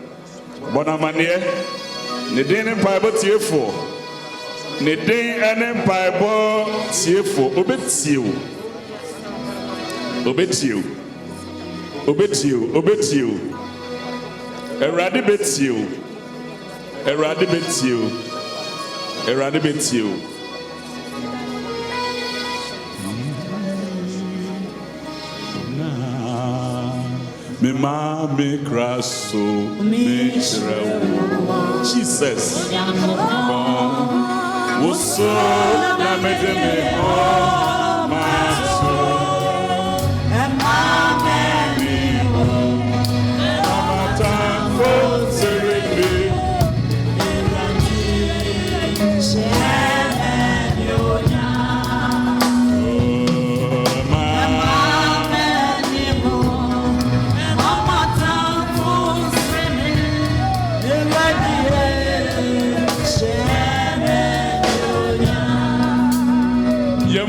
bonamane ne den ne mpaibo tiefo ne den ene mpaibo tiefo obetio Awurade betio me ma me kraso me chrewo Jesus woso na me de me maso e ma me amata fo serebe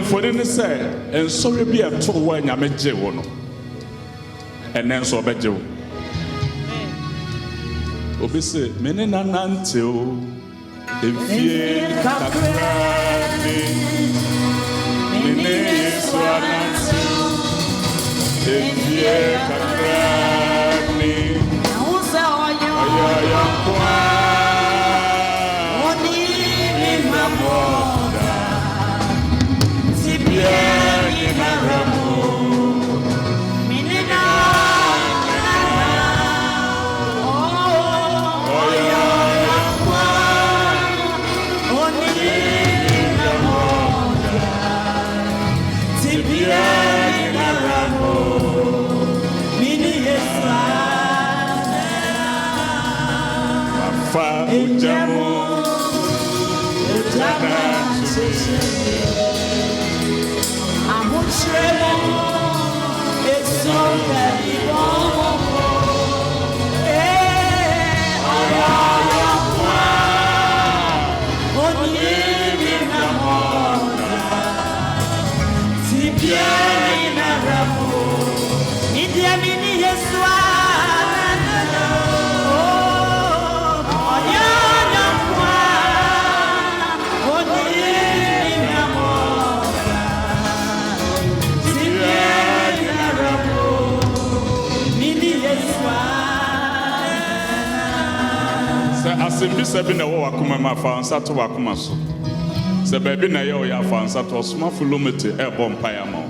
for the say and sorry be a to wa nyame je wo no enen so obeje wo obi se mene nanante o efie kakrani mene so anante efie kakrani usa oyo ya kwa oni ni mamoda yeah, in a minina. Oh, yeah, only in a Tibia in a mini it's so very Asembi sebi na wo wakoma ma fa ansa to wakoma so se baby na ye o ya fa ansa to soma fulomete e bom paya ma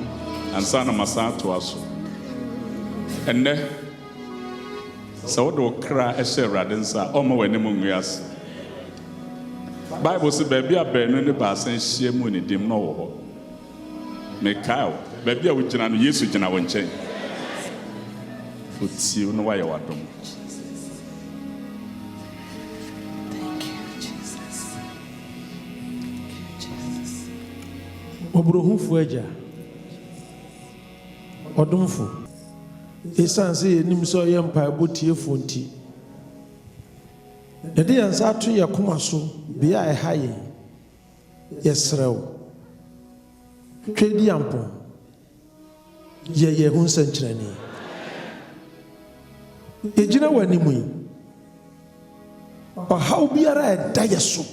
ansa na masa to aso enne se wo do kra e she Awurade nsa o ma wani mu nwias Bible se baby abenu ne ba san hie mu ne dim no wo ho McKeown baby a wo gina no Yesu gina wo nchen otiu no wa ye wadom Obrohunfu aja odomfu esanse enim so ye mpa botiefo nti yede yansa to ye koma so bia e haye yesrew twedi ampo ye hu nsankyerani ejina wani mu yi haw biara e da yeso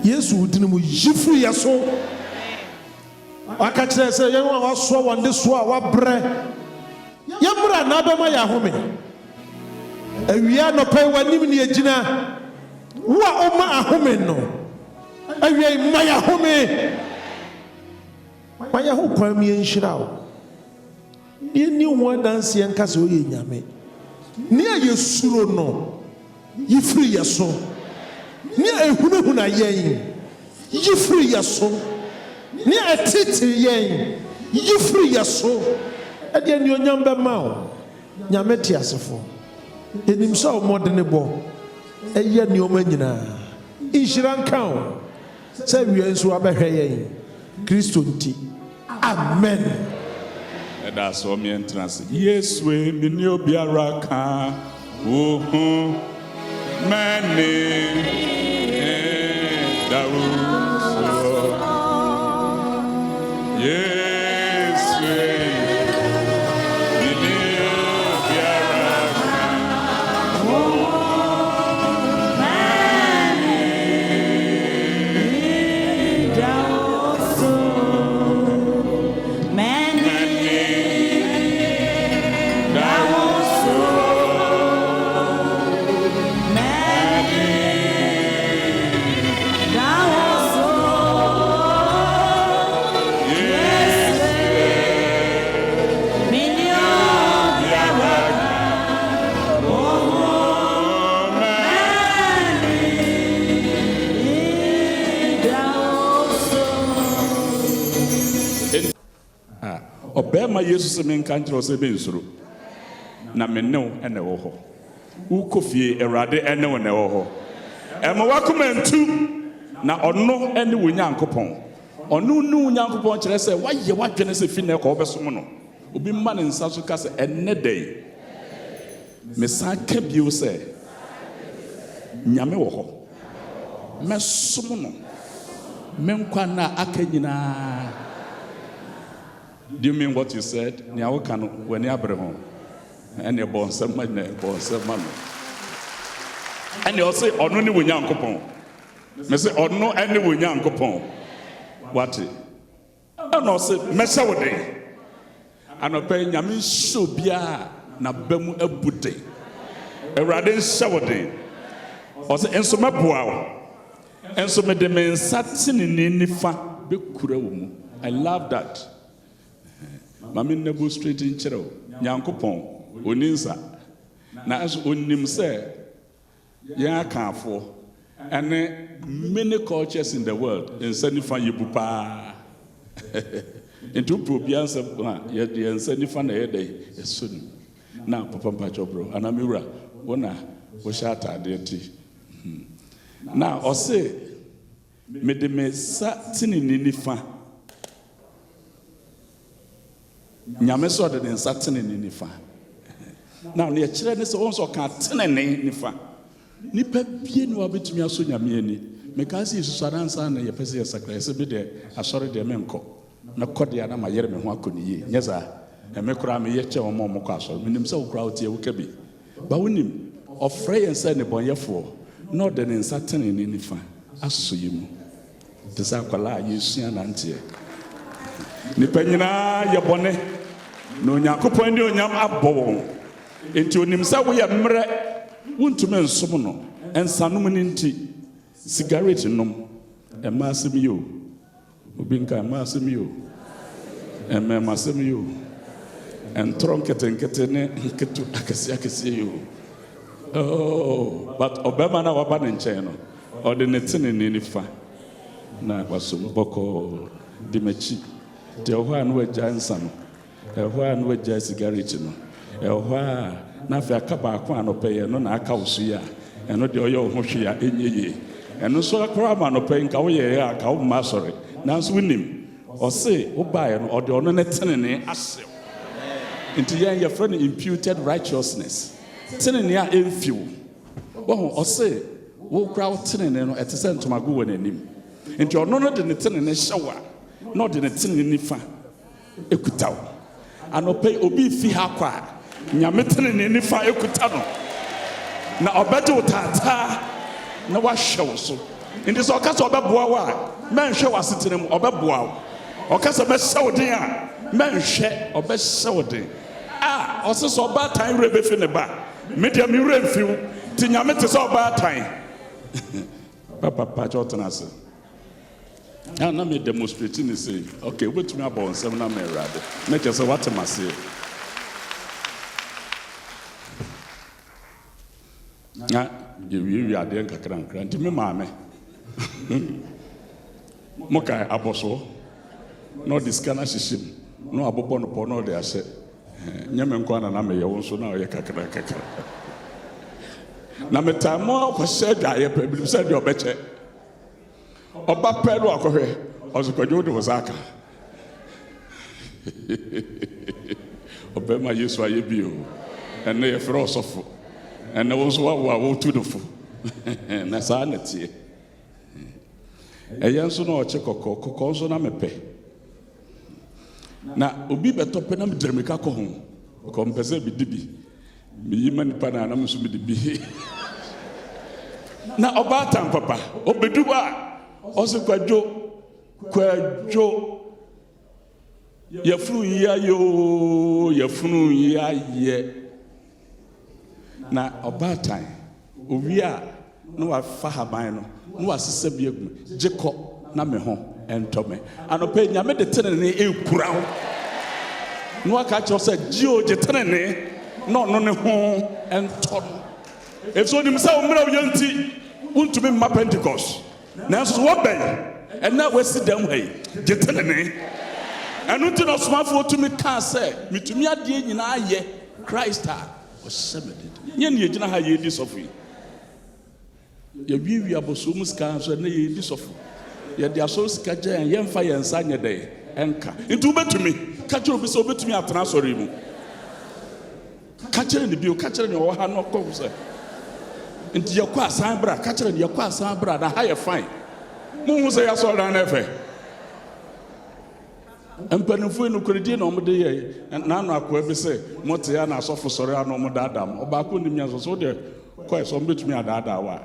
Yesu dinu mu yifri yaso aka kire se yen wa so wonde so a wa bre yemra na be ma ya home awia no pe wanim ne agina wa o ma ahome no awia ma ya home ma ya ho kwa mi enhira o ni ho danse en kase o ye nyame ni ayesuro no yifri yaso ni ehunu na yen yifiri yaso ne atete yen yifiri yaso ade anuonyam be ma o nyame te asefo enim so modene bo eye neoma nyina inhira nka o se wie nso abehwe yen Kristo nti amen. That's all me entrance. Yes, we me obiara ka ohu mane yes, we me obiara ka Obema Jesus men kantre ose be nsuro na mennew ene wo ho ukofie erade ene wo ne wo ho ema wakomantu na ono ene wo nyankopon ono nu nyankopon kire se waye wadwene se fi na ko obesom no obi ma ne nsa so ka se enne dey mesa ka bio se nyame wo ho mesom no menkwa na aka nyina. Do you mean what you said? Niawo kanu weni abrehom. Ene bonse man. Ene o say ono ni wo Nyankopon. Me say ono ene wo Nyankopon. What? Ono say mesa wo de. Anope nyame hyo bia na bamu abude. Ewrade hyo wo de. O say enso maboa wo. Enso me de me nsatini ni nifa be kura wo mu. I love that. Mami nebu straight in chero Nyankopon oninsa na aso onim se ya kanfo ene many cultures in the world in sanifa yebupa into probiansa ye sanifa na ye dey esunu na papa mpacho bro anamiwura wona wo shata de ti na o se medemesa tinini nifa nyame so de nsatene ni nifa na ne kire ne se wonso ka tenene nifa nipa bie ne wabetumi aso nyame ani meka se Jesus adansa na ye pese ye sakra se bi de asore de menko na kode ya na mayere me ho akoniye nyeza me kura me ye che wo mo ko asore minim se wo kura wo tie wo ka bi ba wonim ofre ye nsa ne bonyefo no de nsatene ni nifa aso yimu de sa kwala yesu na ntie nipa nyina ye bone no Nyankopon ndi onyam abɔ enti onim sa wo ye mre wontume nsom no ensanom ni nti cigarette nom emasem yo obi nka emasem yo emasem yo entron ketenkete ne nketu akese yo oh but obema na waba ne nkyɛn no ɔde ne tene ne nifa na wasom bɔkɔ de machi de ho anu agya nsa no ho anu agya cigarette no ho na fa akaba akwa no pɛyɛ no na aka wosu ya ɛno de ɔyɛ ho hwe ya enyeye ɛno so akora ma no pɛ nka wo yɛ ya ka wo ma sɔre nanso wonim ɔse wo bae no ɔde ɔno ne tenene asew nti yɛn yɛ friend imputed righteousness tenene a emfiw wo ɔse wo kra wo tenene no ɛte sɛ ntomago wɔ n'anim nti ɔno no de ne tenene hyewa na ɔde ne tenene nifa ekuta wo anɔpɛ obi fi ha kwa nyame tenene nifa ekuta no na ɔbɛde wo taataa na wahwɛ wo so nti sɛ ɔka sɛ ɔbɛboa wo a mɛnhwɛ wo asetena mu ɔbɛboa wo ɔka sɛ mɛhyɛ wo den a mɛnhwɛ ɔbɛhyɛ wo den a ɔse sɛ ɔbaatan werɛ bɛfi ne ba medeɛ me werɛ mfiw nti nyame te sɛ ɔbaatan papa kyɛ ɔtena ase na me demonstrate ne sɛ okay wobɛtumi abɔ wo nsɛm na mɛwurade na kyɛ sɛ woatem aseɛ na yɛwiewie adeɛ nkakrankra nti me maame Mokai aboso. No discana shishim. No abobo no pono de ase. Nyamenkwana na me ye so na ye kakra kakra. Na metamo ko sheda ye problem said your beche. Oba pedo akohwe. Ozukwajo de wazaka. Obema Yesu ayebio. Ene ye frosofo. Ene wonso wa to the fo. Na sa na tie. Eya nso na oche kokko nso na mepe. Na obi betope na medremika ko ho. Ko mpese bi dibi. Mi yima nipa na na musu bi dibi. Na oba tam papa, obeduba. Oso kwajo yafunu ya ye na oba time owi a no wa fa haban no no wa sese bi egu jeko na me ho entome anope nyame de tenene ekura ho no aka cho se gio je tenene no ne ho entom efso nim sa omra yanti untumi ma Pentecost na so wo ben and na wasi dem hey je tenene anu ti no smafo tumi ka se mitumi ade nyina aye Christ a o semeded nye ne gina ha ye di sofi ye wiwi aboso muska so na ye di sofi ye de aso ska je ye mfa ye nsa nye de enka nti ubetumi ka kire obi so obetumi atena sori mu ka kire ne bio ka kire ne wo ha no ko se nti ye kwa asan bra ka kire ne ye kwa asan bra na ha ye fine mu se ya so ran na efe empanifo no kredi na omde ye na no akwa bi se mote ya na asofo sori ana omda adam obako nim nya so de ko eso mbetumi adada wa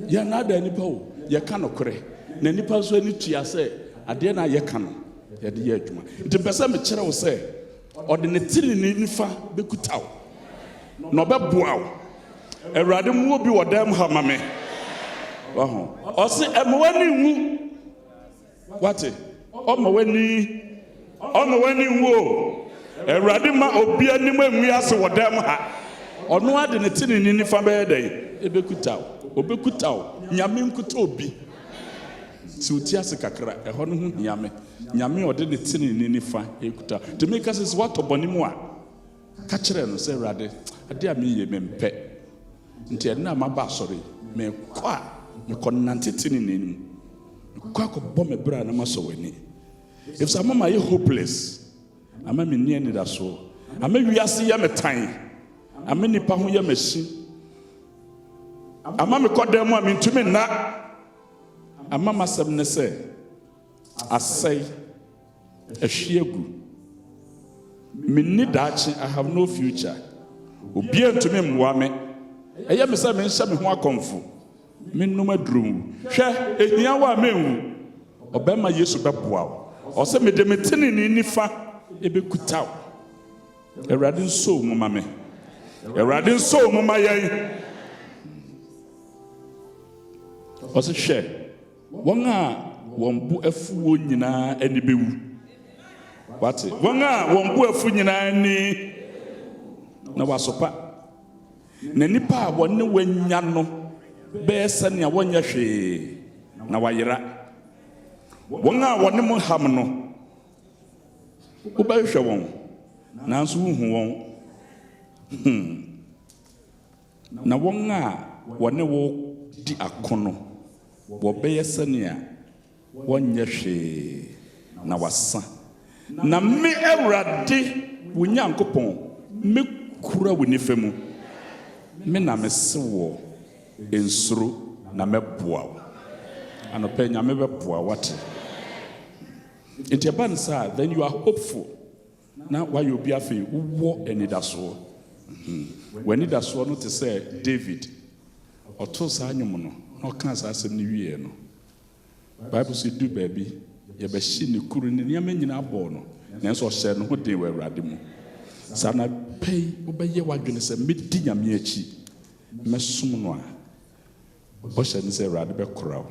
ya na ada nipa o ye ka no kore na nipa so ani tua se ade na ye ka no ye de ye adwuma nti pese me kire wo se ode ne tiri ni nifa bekutaw na obeboa wo Awurade mu obi wodam ha mame waho osi emwani wu wate omwani wo Awurade ma obi anim anwi ase wodam ha ono ade ne tini ni nifa be dey obekutaw nyame nkuta obi si oti ase kakra eho no hu nyame ode ne tini ni nifa ekuta to make us what obonimu a ka kire no se Awurade ade a me ye mempe nti na ma ba sori me kwa me konnante tini ni kwa ko bɔ me bra na ma so wani if some mama you hopeless ama me nie ni da so ama wiase ya metan ama nipa ho ya mashi ama me kodam a me ntumi na ama masam ne se asai ahwiegu me ni daachi I have no future obi ntumi mmoa me eya me se me nhyɛ me ho akomfo me nnoma drum hwɛ ehia wa menwu obema Yesu beboa o se me de metene ni nifa ebekutaw Awurade nso mu ma me Awurade nso mu ma yen o se hwɛ wɔn a wɔn bu afuo nyinaa ani bewu wate wɔn a wɔn bu afu nyinaa ni na wasopa na nipa a wɔne wanya no bɛɛsɛ nea wɔnyɛ hwee na wayera wɔn a wɔne mo ham no wobɛhwɛ wɔn nanso wohu wɔn na wɔn a wɔne wo di akono wɔbɛyɛ sɛnea wɔnyɛ hwee na wasa na me Awurade wo Nyankopɔn me kura wo nifa mu me na me se wo ensuro na meboa wo anope nyame beboa wate nti ban sa then you are hopeful na why you be afi wo enidaso wenidaso no te say David oto sa anyum no na oka sa asem ni wie no Bible say do baby ye be hyi ne kuru ne nyame nyina abo no nanso ohye no ho den wa Awurade mu sana pay obeye wadwene se medi nyame achi mesum no a ohye ne se Awurade be korawo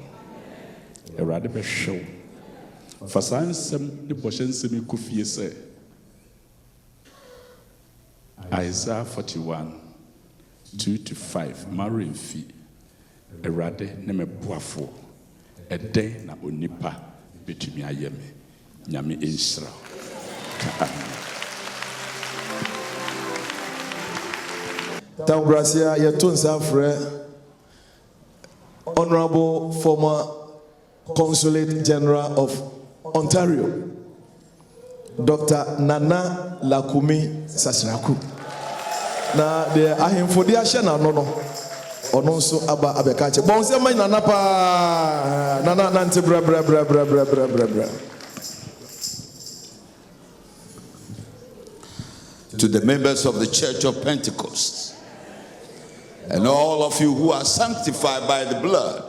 Awurade be hwew fa sansem de bohye nsem ikofie se Isaiah 41:2-5 Marimfi Awurade ne me boafo eden na onipa betumi ayɛ me. Nyame ɛnhyira. Tambrasia Yatunsa Fre, Honorable former Consulate General of Ontario, Dr. Nana Lakumi Sasiraku. Na the ahemfodi ashena no ono nso aba abekache. Bonse man nana pa nana nante bra. To the members of the Church of Pentecost and all of you who are sanctified by the blood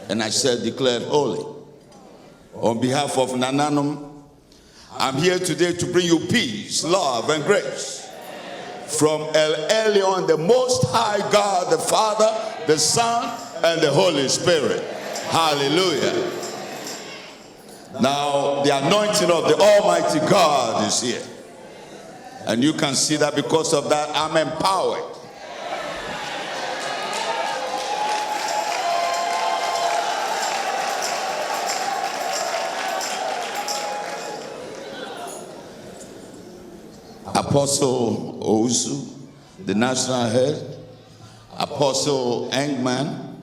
and I shall declared holy. On behalf of Nananum, I'm here today to bring you peace, love, and grace from El Elyon, the Most High God, the Father, the Son, and the Holy Spirit. Hallelujah. Now, the anointing of the Almighty God is here. And you can see that because of that, I'm empowered. Apostle Owusu, the national head, Apostle Agyemang,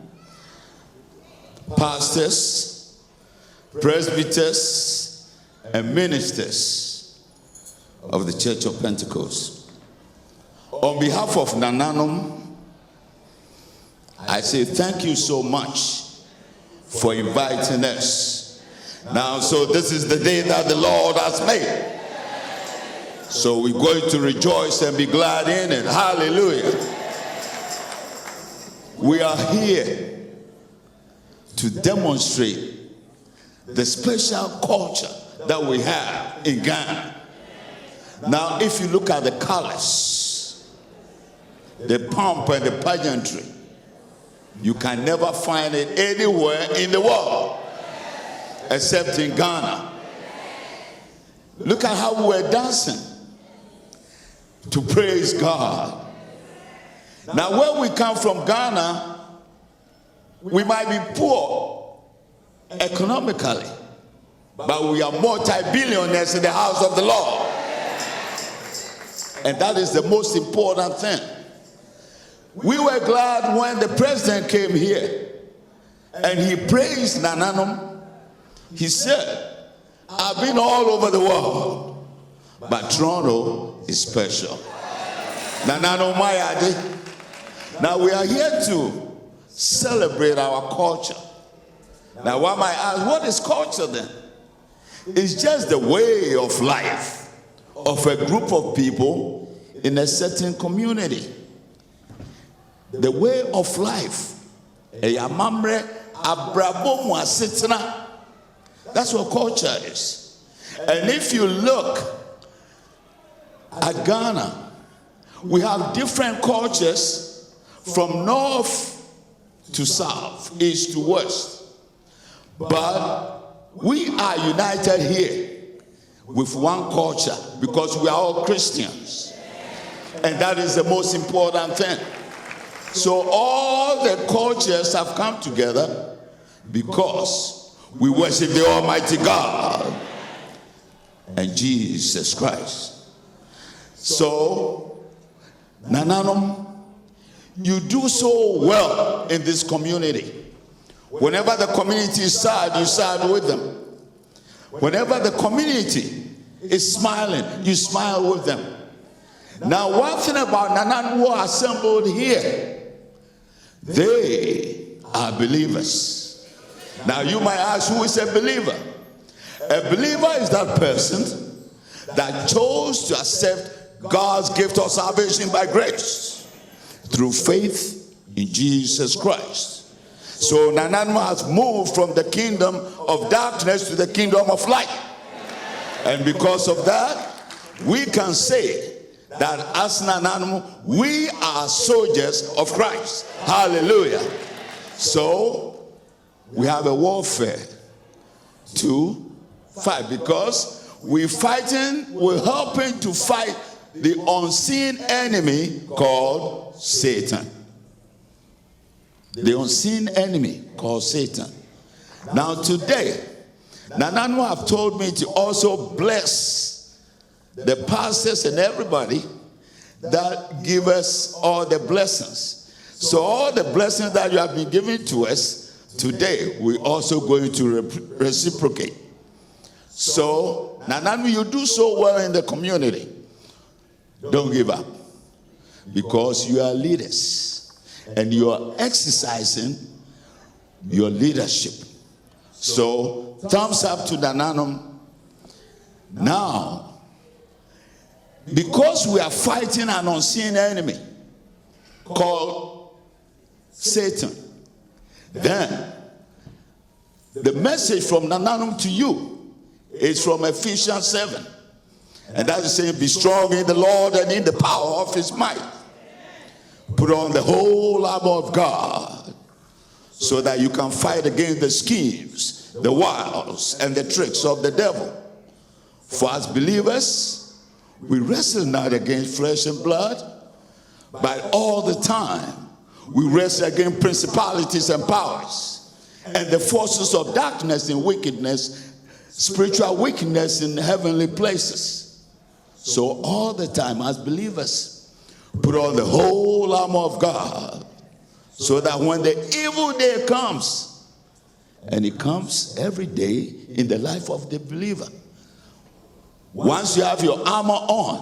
pastors, presbyters, and ministers of the Church of Pentecost. On behalf of Nananum, I say thank you so much for inviting us. Now, so this is the day that the Lord has made. So we're going to rejoice and be glad in it. Hallelujah. We are here to demonstrate the special culture that we have in Ghana. Now, if you look at the colors, the pomp and the pageantry, you can never find it anywhere in the world except in Ghana. Look at how we're dancing to praise God. Now, where we come from, Ghana, we might be poor economically, but we are multi-billionaires in the house of the Lord. And that is the most important thing. We were glad when the president came here and he praised Nananum. He said, I've been all over the world, but Toronto is special. Nananum Mayade. Now we are here to celebrate our culture. Now one might ask, what is culture then? It's just the way of life of a group of people in a certain community. The way of life. That's what culture is. And if you look at Ghana, we have different cultures from north to south, east to west. But we are united here with one culture because we are all Christians. And that is the most important thing. So all the cultures have come together because we worship the Almighty God and Jesus Christ. So, Nananum, you do so well in this community. Whenever the community is sad, you side with them. Whenever the community is smiling, you smile with them. Now, one thing about Nananum who are assembled here, they are believers. Now, you might ask, who is a believer? A believer is that person that chose to accept God's gift of salvation by grace through faith in Jesus Christ. So Nananum has moved from the kingdom of darkness to the kingdom of light. And because of that, we can say that as Nananum, we are soldiers of Christ. Hallelujah. So we have a warfare to fight because we're helping to fight the unseen enemy called Satan. The unseen enemy called Satan. Now today, Nanano have told me to also bless the pastors and everybody that give us all the blessings. So all the blessings that you have been giving to us today, we're also going to reciprocate. So, Nanano, you do so well in the community. Don't give up, because you are leaders and you are exercising your leadership. So, thumbs up to Nanano. Now, because we are fighting an unseen enemy called Satan, then the message from Nanano to you is from Ephesians 7. And that is saying, be strong in the Lord and in the power of his might. Put on the whole armor of God so that you can fight against the schemes, the wiles, and the tricks of the devil. For as believers, we wrestle not against flesh and blood, but all the time we wrestle against principalities and powers and the forces of darkness and wickedness, spiritual wickedness in heavenly places. So all the time as believers, put on the whole armor of God, so that when the evil day comes, and it comes every day in the life of the believer, once you have your armor on,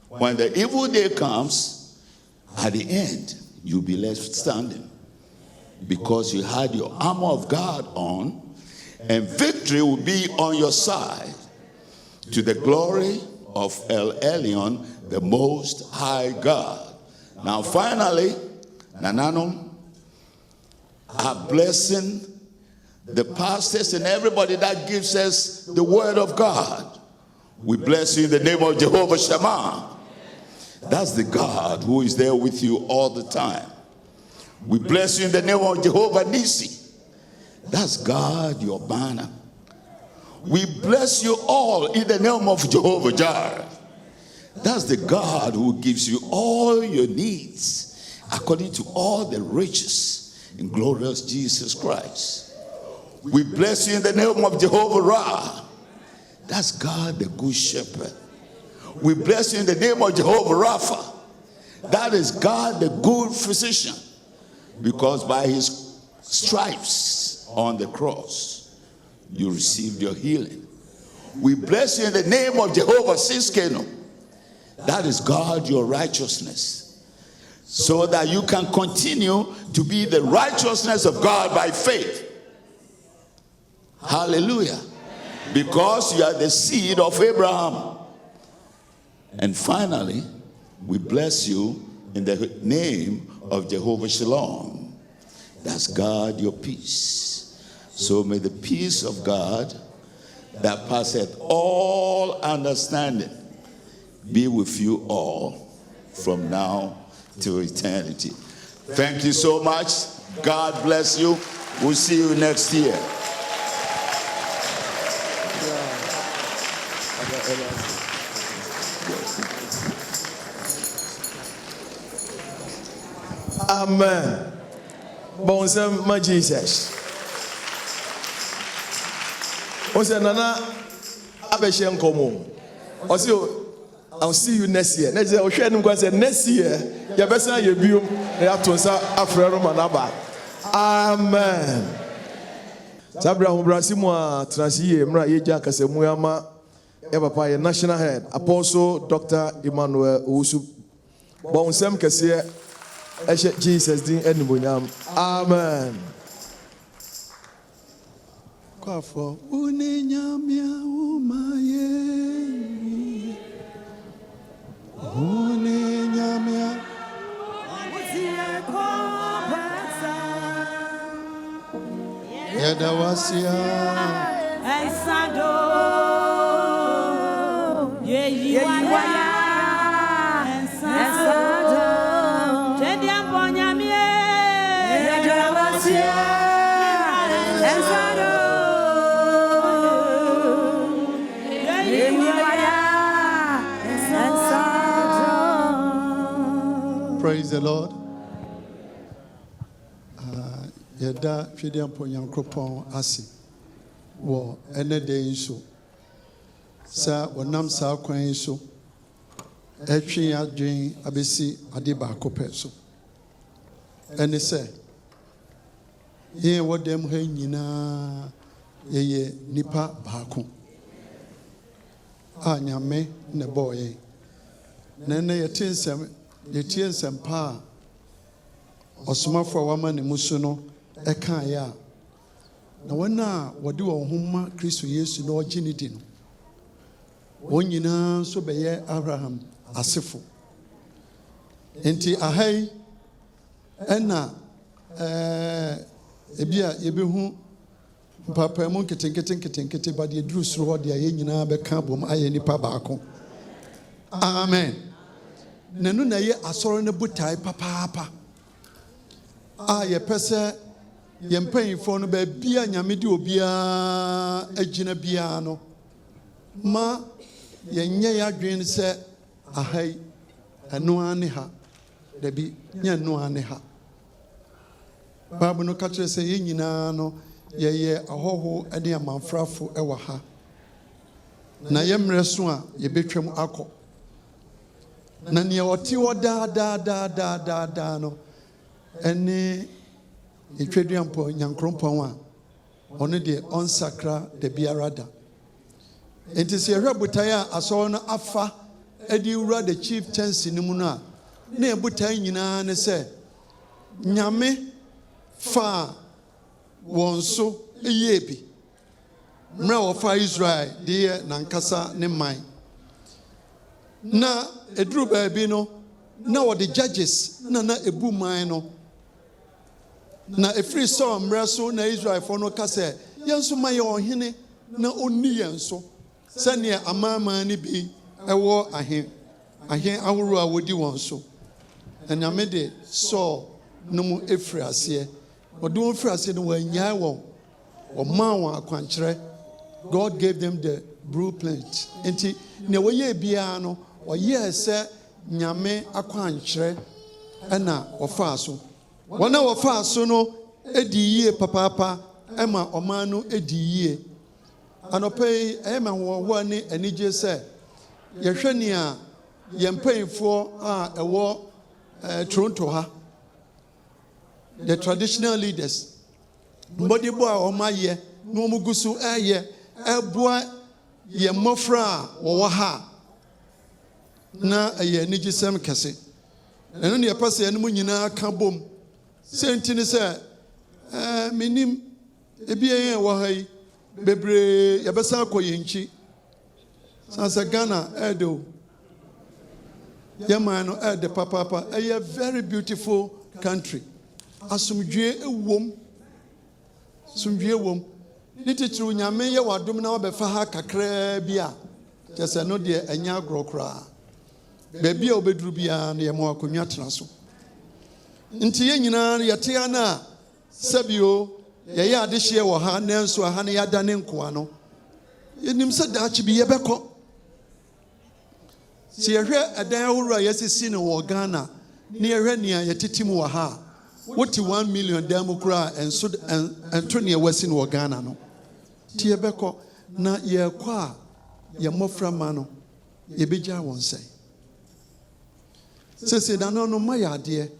when the evil day comes, at the end, you'll be left standing, because you had your armor of God on, and victory will be on your side, to the glory of El Elyon, the Most High God. Now finally, Nanano are blessing the pastors and everybody that gives us the word of God. We bless you in the name of Jehovah Shammah. That's the God who is there with you all the time. We bless you in the name of Jehovah Nissi. That's God, your banner. We bless you all in the name of Jehovah Jireh. That's the God who gives you all your needs according to all the riches in glorious Jesus Christ. We bless you in the name of Jehovah Ra. That's God, the good shepherd. We bless you in the name of Jehovah Rapha. That is God, the good physician, because by his stripes on the cross, you received your healing. We bless you in the name of Jehovah Siskeno. That is God, your righteousness, so that you can continue to be the righteousness of God by faith. Hallelujah. Because you are the seed of Abraham. And finally, we bless you in the name of Jehovah Shalom. That's God, your peace. So may the peace of God that passeth all understanding be with you all from now to eternity. Thank you so much. God bless you. We'll see you next year. Amen. Bonsam my Jesus. Ose nana abehye nkomo. Ose I'll see you next year. Next year, next year, you better you biom na yatonsa afrero manaba. Amen. Sabra hobrasimu a transiye mra yeja kasemu ama e papa ye national head Apostle Dr. Emmanuel Owusu. Bonsam kese Eshe Jesus din enibonyam. Amen. Kwafo unenyamia umaye. Unenyamia utie kopasa. Yedawasia Esado Yeyiwaya Esado Tediamponyamie Yedawasia Esado Yeyiwaya Esado. Praise the Lord. Yeda Fidi Amponyankropon Asi. wɔ ɛnɛ da yi so sɛ wɔnam saa kwan yi so ɛtwe adwen abɛsi ade baako pɛ so ɛne sɛ yɛn wɔ dɛm ha nyinaa yɛyɛ nipa baako a Nyame na bɔɔ yɛn na ɛnɛ yɛtie nsɛm pa a ɔsomafoɔ a wama ne mu so no ɛkaeɛ a na wɔn a wɔde wɔn ho ma Kristo Yesu na ɔgye ne di no wɔn nyinaa nso bɛyɛ Abraham asefo nti aha yi ɛna ebi a yɛbɛhu mpapaamu nketenkete ba deɛ duru soro hɔ deɛ yɛn nyinaa bɛka bom ayɛ nipa baako amen nanu na yɛ asɔre no botae papaapa a yɛpɛ sɛ yɛn mpanyinfoɔ no baabi a Nyame de obiara agyina biara no ma yɛnyɛ yɛ adwene sɛ aha yi ɛnoa ne ha dabi nyɛ ɛnoa ne ha Bible no ka kyerɛ sɛ yɛn nyinaa no yɛyɛ ahɔho ne amanfrafo ɛwɔ ha na yɛmmerɛ so a yɛbɛtwam akɔ na nea ɔte hɔ daa no ɛne ɛtwaduampɔ nyankrompɔn a ɔno deɛ ɔnsakra da biara da enti sɛ yɛhwɛ botae a asɔre no afa adi wura the chief tense no mu no a na yɛbotae nyinaa ne sɛ Nyame fa wɔn so yie bi mmerɛ a wɔfa Israel de yɛ nankasa ne man na ɛduru baabi no na wɔde judges na ɛbu man no na ɛfiri sɛ mmerɛ so na Israelfoɔ no ka sɛ yɛn nso ma yɛ ɔhene na ɔnni yɛn so sɛnea amanaman no bi ɛwɔ ahen ahorow a wɔdi wɔn so na Nyame de Saul no mu ɛfiri aseɛ ɔde wɔn firi aseɛ no wɔanyae wɔn ɔmaa wɔn akwankyerɛ God gave them the blueprint nti nea wɔyɛ biara no ɔyɛɛ sɛ Nyame akwankyerɛ ɛna wɔfaa so wɔn a wɔfaa so no ɛdi yie papaapa ɛma ɔman no ɛdi yie anɔpɛ yi ɛyɛ ma wɔwɔ ne anigye sɛ yɛhwɛ nea yɛn mpanyinfoɔ a ɛwɔ Toronto ha the traditional leaders mbɔdebɔ a wɔn ayɛ na wɔn gu so ɛyɛ ɛboa yɛn mmɔfra a wɔwɔ ha na ɛyɛ anigyesɛm kɛse ɛno ne yɛpɛ sɛ yɛn mu nyinaa ka bom sɛ nti ne sɛ menim ebi yɛn wɔ ha yi bebree yɛbɛsa akɔ yɛn nkyi sansa Ghana ɛde o yɛman no ɛde papaapa ɛyɛ very beautiful country asomdwie ewom ne titiri Nyame yɛ wadom na wabɛfa ha kakraa bi a kyɛ sɛ no deɛ ɛnyɛ agorɔ koraa baabi a wobɛduru biara no yɛma akonnwa tena so nti yɛn nyinaa yɛte ha no a sɛbio yɛyɛ adehyeɛ wɔ ha nanso aha no yɛada ne nkoa no yɛnim sɛ daakye bi yɛbɛkɔ sɛ yɛhwɛ ɛdan ahorow a yɛsisi no wɔ Ghana ne yɛhwɛ nea yɛtete mu wɔ ha a wote 1 million dan mu koraa ɛnto nea wɔasi no wɔ Ghana no nti yɛbɛkɔ na yɛrekɔ a yɛn mmɔfra ma no yɛbɛgya wɔn nsɛn sɛsɛ da no ma yɛ adeɛ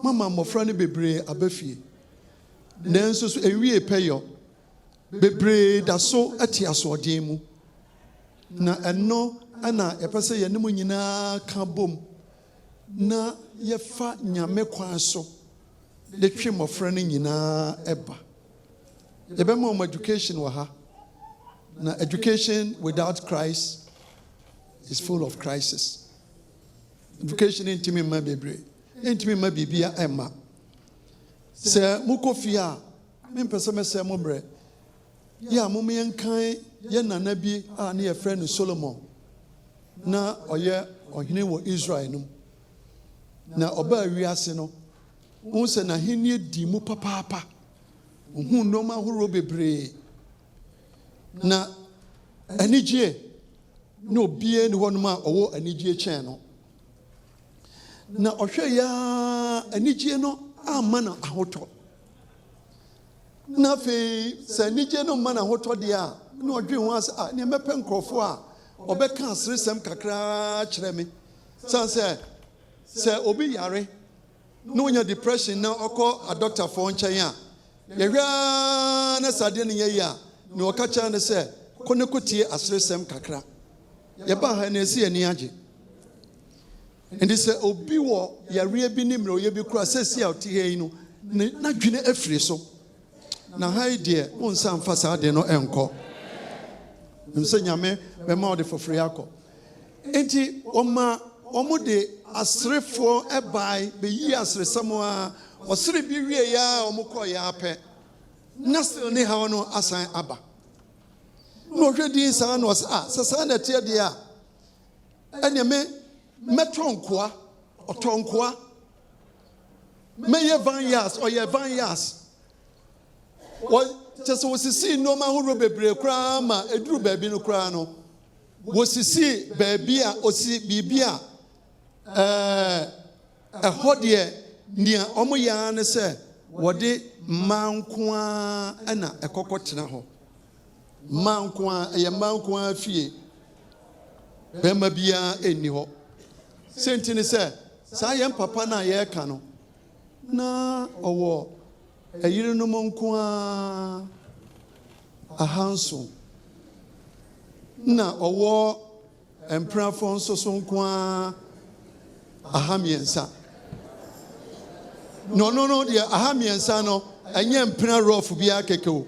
mama mmɔfra no bebree aba fie nanso so ewie pɛyɔ bebree da so ɛte asoɔden mu na ɛno ɛna yɛpɛ sɛ yɛn mu nyinaa ka bom na yɛfa Nyame kwan so de twe mmɔfra no nyinaa ɛba yɛbɛma wɔn education wɔ ha na education without Christ is full of crisis education ntimi mma bebree ntimi mma bibia ɛma sɛ mokɔ fie a mempɛ sɛ mɛsɛ mo brɛ yɛ a moma yɛnkan yɛ nana bi a ne yɛfrɛ no Solomon na ɔyɛ ɔhene wɔ Israel no na ɔbaa wiase no wohu sɛ n'ahenni di mu papaapa wohu nneɛma ahorow bebree na anigye na obiara ne hɔnom a ɔwɔ anigye kyɛn no na ɔhwɛ ya anigye no amma na ahotɔ na fe sɛ nigye no ma na hotɔ deɛ a na ɔdwe ho ase a ne mɛpɛ nkurɔfoɔ a ɔbɛka aseresɛm kakra kyerɛ me sɛ obi yare na wonya depression na ɔkɔ adɔktafoɔ nkyɛn a yɛhwɛ na sadeɛ no yɛyi a na ɔka kyerɛ no sɛ kɔ ne kɔtie aseresɛm kakra yɛba ha na ɛsi ani agye nti sɛ obi wɔ yareɛ bi ne mmerɛ ɔyɛ bi kora sɛ si a ɔte ha yi no na dwene afiri so na ha yi deɛ wonsa mfa saa de no ɛnkɔ nim sɛ nyame bɛma ɔde foforɔ akɔ nti ɔmo de aserefoɔ ɛbae bɛyi aseresɛm a ɔsere bi wie ya ɔmo kɔ yɛ apɛ na still ne haw no asan aba na ɔhwɛ din saa na ɔsɛ sɛ saa na ɛteɛ deɛ a ɛneɛ mɛtɔ nkoa ɔtɔ nkoa mɛyɛ vineyards ɔyɛ vineyards kyɛ sɛ wɔsisii nneɔma ahorow bebree koraa ma ɛduru baabi no koraa no wɔsisii baabi a ɔsi biribi a ɛhɔ deɛ nea ɔmo yɛa ne sɛ wɔde mmaa nko a ɛna ɛkɔkɔ tena hɔ mmaa nko a ɛyɛ mmaa nko a fie bɛrima biara ɛnni hɔ sɛnti ne sɛ saa yɛn papa no a yɛreka no na ɔwɔ ɛyerenom nko a ahanso na ɔwɔ mpenafoɔ nso so nko a ahamiɛnsa na ɔno no deɛ ahamiɛnsa no ɛnyɛ mpena rɔfo biara kɛkɛ o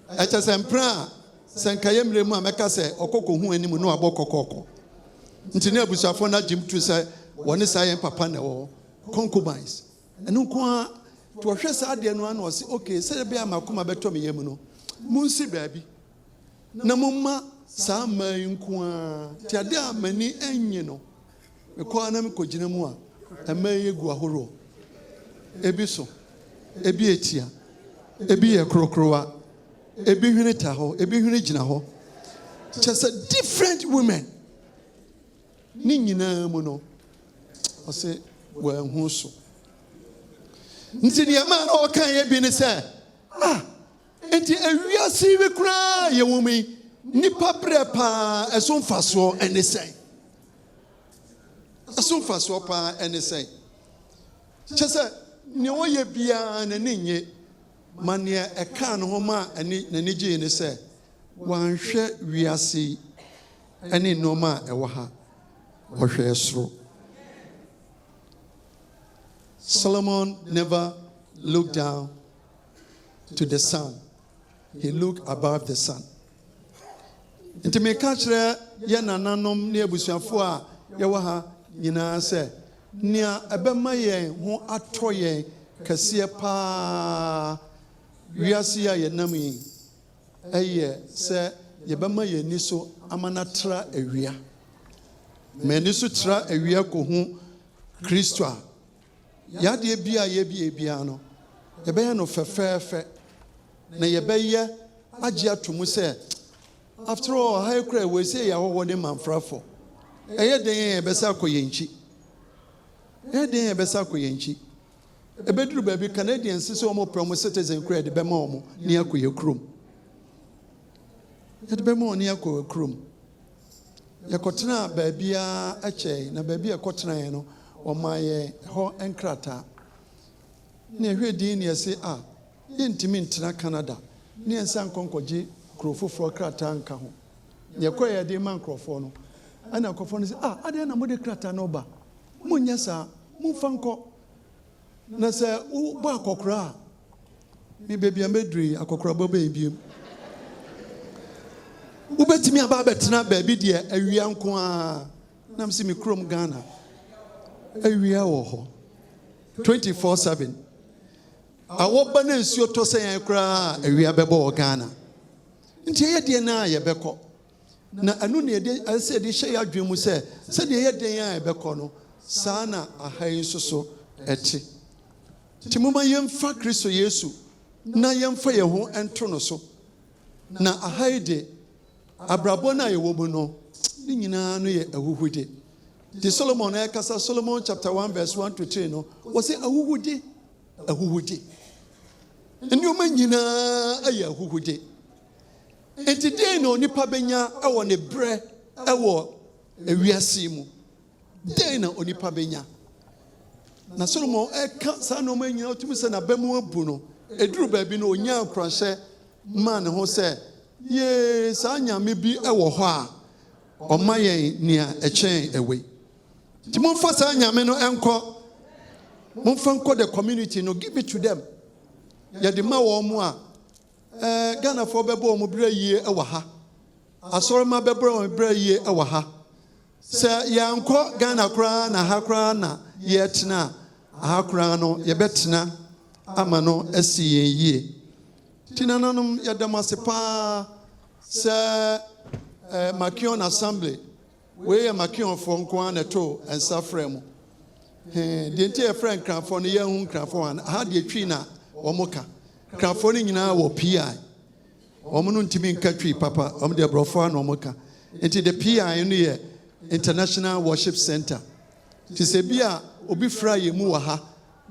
ɛkyɛ sɛ mpena a sɛ nkayɛ mmerɛ mu a mɛka sɛ ɔkɔkɔ hu anim na wabɔ kɔkɔɔkɔ nti ne abusuafoɔ no agyem to sɛ wɔne saa yɛn papa na ɛwɔ concubines ɛno nko a to ɔhwɛ saa adeɛ no ana ɔse okay sɛ bɛyɛ amakoma bɛtɔ me yam no monsi baabi na momma saa mmaa yi nko a nti ade a m'ani anyi no mekɔa na mekɔgyina mu a mmaa yi gu ahoroɔ ebi so ebi etia ebi yɛ korokorowa ebi hwene ta hɔ ebi hwene gyina hɔ kyɛ sɛ different women ne nyinaa mu no ɔse wɔanhu so nti nneɛma na ɔka yɛ bi ne sɛ nti awiase bi koraa yɛwɔ mu yi nnipa berɛ paa ɛso mfasoɔ ɛne sɛn ɛso mfasoɔ paa ɛne sɛn kyɛ sɛ nea ɔyɛ biara n'ani nye ma nea ɛka no ho ma n'ani gyee ne sɛ wanhwɛ wiase yi ɛne nneɛma a ɛwɔ ha ɔhwɛ soro. Solomon never looked down to the sun. He looked above the sun. Nti meka kyerɛ yɛ nananom ne abusuafoɔ a yɛwɔ ha nyinaa sɛ nea ɛbɛma yɛn ho atɔ yɛn kɛseɛ paa wiase a yɛnam yi ɛyɛ sɛ yɛbɛma yɛn ani so ama na tra awia ma ani so tra awia kɔhu Kristo a yadeɛ bi a yɛbie biara no yɛbɛyɛ no fɛfɛɛfɛ na yɛbɛyɛ agye ato mu sɛ after all ha kura wɔ sɛ yɛahɔhɔ ne manfrafo ɛyɛ den yɛn yɛbɛsa akɔ yɛn nkyi ɛyɛ den yɛn yɛbɛsa akɔ yɛn nkyi ɛbɛduru baabi Canadians sɛ wɔn pɛ wɔn citizen kura yɛde bɛma wɔn ne akɔ yɛ kurom yɛde bɛma wɔn ne akɔ yɛ kurom yɛkɔtena baabi a ɛkyɛn na baabi a yɛkɔtena yɛn no ɔma yɛ hɔ nkrataa na ɛhwɛ din ne yɛse yɛntumi ntena Canada ne yɛnsa nkɔnkɔgye kuro foforɔ krataa nka ho yɛkɔ yɛde ma nkurɔfoɔ no ɛna nkurɔfoɔ no sɛ adeɛ na mode krataa no ba monyɛ saa momfa nkɔ na sɛ wobɔ akɔkora a me baabi a mɛduri akɔkora bɔbɛyɛ biom wobɛtumi aba abɛtena baabi deɛ awia nko a nam sɛ me kurom Ghana awia wɔ hɔ 24/7 awɔba na nsuo tɔ sɛ yɛn koraa awia bɛbɔ wɔ Ghana nti ɛyɛ deɛ no a yɛbɛkɔ na ɛno ne yɛde hyɛ yɛ adwene mu sɛ sɛdeɛ ɛyɛ den a yɛbɛkɔ no saa na aha yi nso so ɛte nti momma yɛmfa Kristo Yesu na yɛmfa yɛn ho nto no so na aha yi de abrabɔ no a yɛwɔ mu no ne nyinaa no yɛ ahuhude nti Solomon ɛkasa Solomon chapter 1 verse 1 to 3 no wɔsɛ ahuhude nneɛma nyinaa ayɛ ahuhude enti den na onipa benya ɛwɔ ne brɛ ɛwɔ ewiase mu den na onipa benya na Solomon ɛka saa nneɛma nyinaa otumi sɛ na bɛmu abu no eduru baabi no onya akranhyɛ maa ne ho sɛ ye saa nyame bi ɛwɔ hɔ a ɔma yɛn nea ɛkyɛn ɛwɛ nti momfa saa nyame no ɛnkɔ momfa nkɔ the community no give it to them yɛde ma wɔn mu a Ghana for bɛbɔ wɔn brɛ yie ɛwɔ ha asɔre ma bɛbɔ wɔn brɛ yie ɛwɔ ha sɛ yɛnkɔ Ghana koraa na ha koraa na yɛtena ha koraa no yɛbɛtena ama no asi yɛn yie tinananom yɛdam ase paa sɛ McKeown assembly wei yɛ McKeown for nko ara na to nsa frɛ mu deɛ nti yɛfrɛ nkranfoɔ no yɛhu nkranfoɔ ha deɛ twi na wɔn ka nkranfoɔ no nyinaa wɔ PI wɔn no ntumi nka twi papa wɔn deɛ borɔfoɔ na wɔn ka nti the PI no yɛ International Worship Center ti sɛ bi a obi fra yɛ mu wɔ ha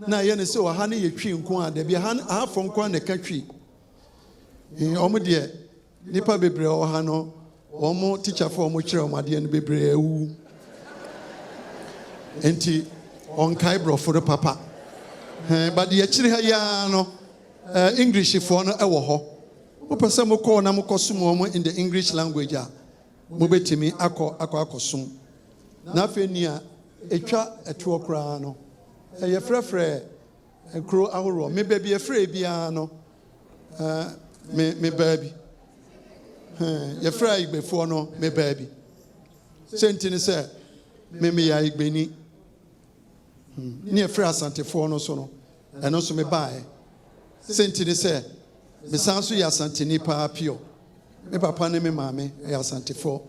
na yɛ ne sɛ wɔ ha no yɛ twi nko a deɛ ahafo nko a na ka twi wɔn deɛ nipa bebree wɔ ha no wɔn teacherfoɔ wɔn kyerɛ wɔn adeɛ no bebree awu nti ɔnkae borɔfo no papa but deɛ akyire ha yaa no Englishfoɔ no ɛwɔ hɔ wopɛ sɛ mokɔ na mokɔsom wɔn in the English language a mobɛtumi akɔsom na afei ni a ɛtwa ɛtoɔ koraa no ɛyɛ frɛfrɛ nkuro ahoroɔ me baabi ɛfrɛ biara no me baabi yɛfrɛ Igbefoɔ no me baabi sɛ nti ne sɛ me yɛ Igbeni ne yɛfrɛ Asantefoɔ no so no ɛno nso me baeɛ sɛ nti ne sɛ me san so yɛ Asanteni paa pio me papa ne me maame ɛyɛ Asantefoɔ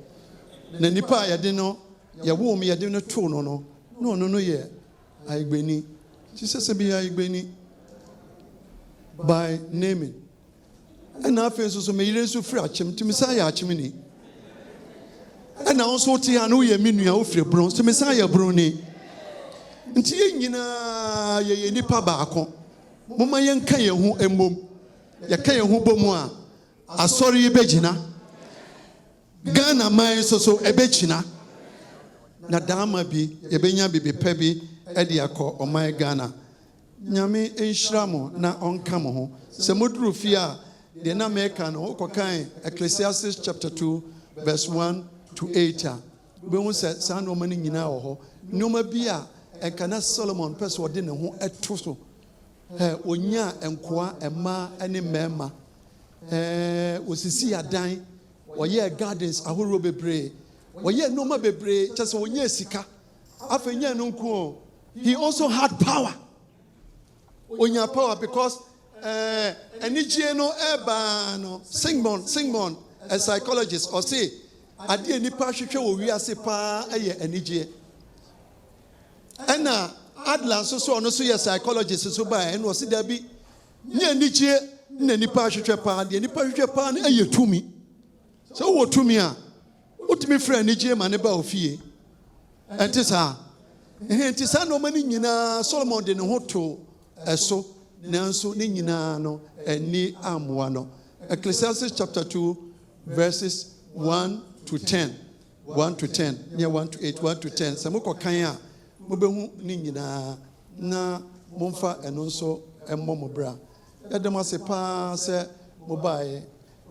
na nipa a yɛde no yɛwo me yɛde no too no no na ɔno no yɛ Igbeni ti sɛ bi yɛ Igbeni by naming ɛna afei nso so meyere nso firi akyem nti mesan yɛ akyem ni ɛna nso wote ha na woyɛ me nua wofiri bron nti mesan yɛ bron ni nti yɛn nyinaa yɛyɛ nipa baako momma yɛnka yɛn ho mmom yɛka yɛn ho bɔ mu a asɔre yi bɛgyina Ghana man so ɛbɛgyina na daama bi yɛbɛnya bibipɛ bi ɛde akɔ ɔman Ghana nyame nhyira mo na ɔnka mo ho sɛ moduru fie a deɛ na mɛka no wokɔkan Ecclesiastes chapter 2 verse 1 to 8 a wobɛhu sɛ saa nneɔma no nyinaa wɔ hɔ nneɔma bi a ɛnka na Solomon pɛ sɛ ɔde ne ho ɛto so ɔnya nkoa mmaa ne mmarima ɔsisi adan ɔyɛ gardens ahoroɔ bebree ɔyɛ nneɔma bebree kyɛ sɛ ɔnyɛ sika afei nyɛ no nko he also had power ɔnya power because anigye no ɛbaa no Sigmund a psychologist ɔse adeɛ nipa hwehwɛ wɔ wiase paa ɛyɛ anigye ɛna Adler nso so ɔno so yɛ psychologist so baa ɛna ɔse dabi nyɛ anigye na nipa hwehwɛ paa deɛ nipa hwehwɛ paa no ɛyɛ tumi sɛ wowɔ tumi a wotumi frɛ anigye ma ne ba ofie ɛnte saa nti saa nneɔma no nyinaa Solomon de ne ho to ɛso nanso ne nyinaa no ani ammoa no Ecclesiastes chapter 2 verses 1 to 10 near 1 to 8 1 to 10 sɛ mokɔkan a mobɛhu ne nyinaa na momfa ɛno nso mmɔ mo bra yɛdam ase paa sɛ mobaeɛ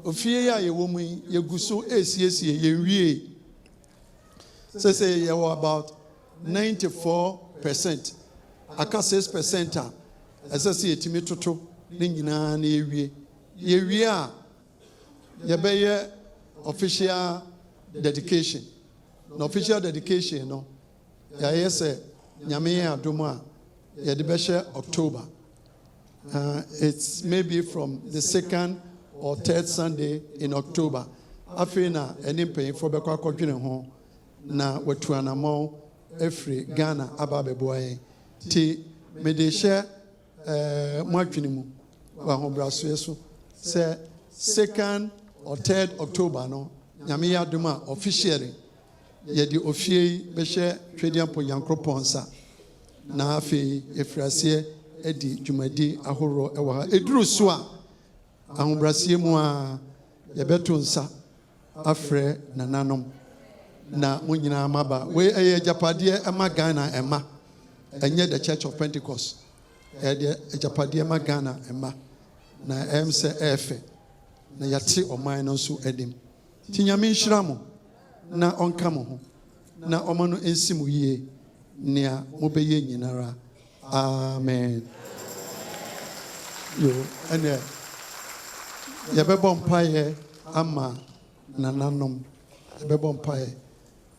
ofie a yɛwɔ mu yi yɛgu so ɛsiesie yɛnwie sɛ yɛwɔ about 94% aka 6% a ɛsɛ sɛ yɛtumi toto ne nyinaa na yɛwie a yɛbɛyɛ official dedication na official dedication no yɛayɛ sɛ nyame yɛ adom a yɛde bɛhyɛ October it's maybe from the 2nd or 3rd Sunday in October afei na ɛne mpanyinfoɔ bɛkɔ akɔdwene ho na watu anammɔn afiri Ghana aba abɛboa yɛn nti mede hyɛ mo adwene mu wɔ ahobrasoɛ so sɛ 2nd or 3rd October no nyame yɛ adom a officially yɛde ofie yi bɛhyɛ Twɛdeɛ Mpo Nyankopɔn nsa na afei ɛfiri aseɛ edi dwumadi ahoro ɛwɔ ha eduru so a ahobrasie mu a yɛbɛto nsa afrɛ nananom na mo nyinaa maba we ɛyɛ agyapadeɛ ɛma Ghana ɛma ɛnyɛ the Church of Pentecost ɛyɛ agyapadeɛ ɛma Ghana ɛma na ɛm sɛ ɛɛfɛ na yɛate ɔman no nso anim nti Nyame nhyira mo na ɔnka mo ho na ɔma no ɛnsi mo yie nea mobɛyɛ nyinara amen yo ɛnɛ yɛbɛbɔ mpaeɛ ama nananom yɛbɛbɔ mpaeɛ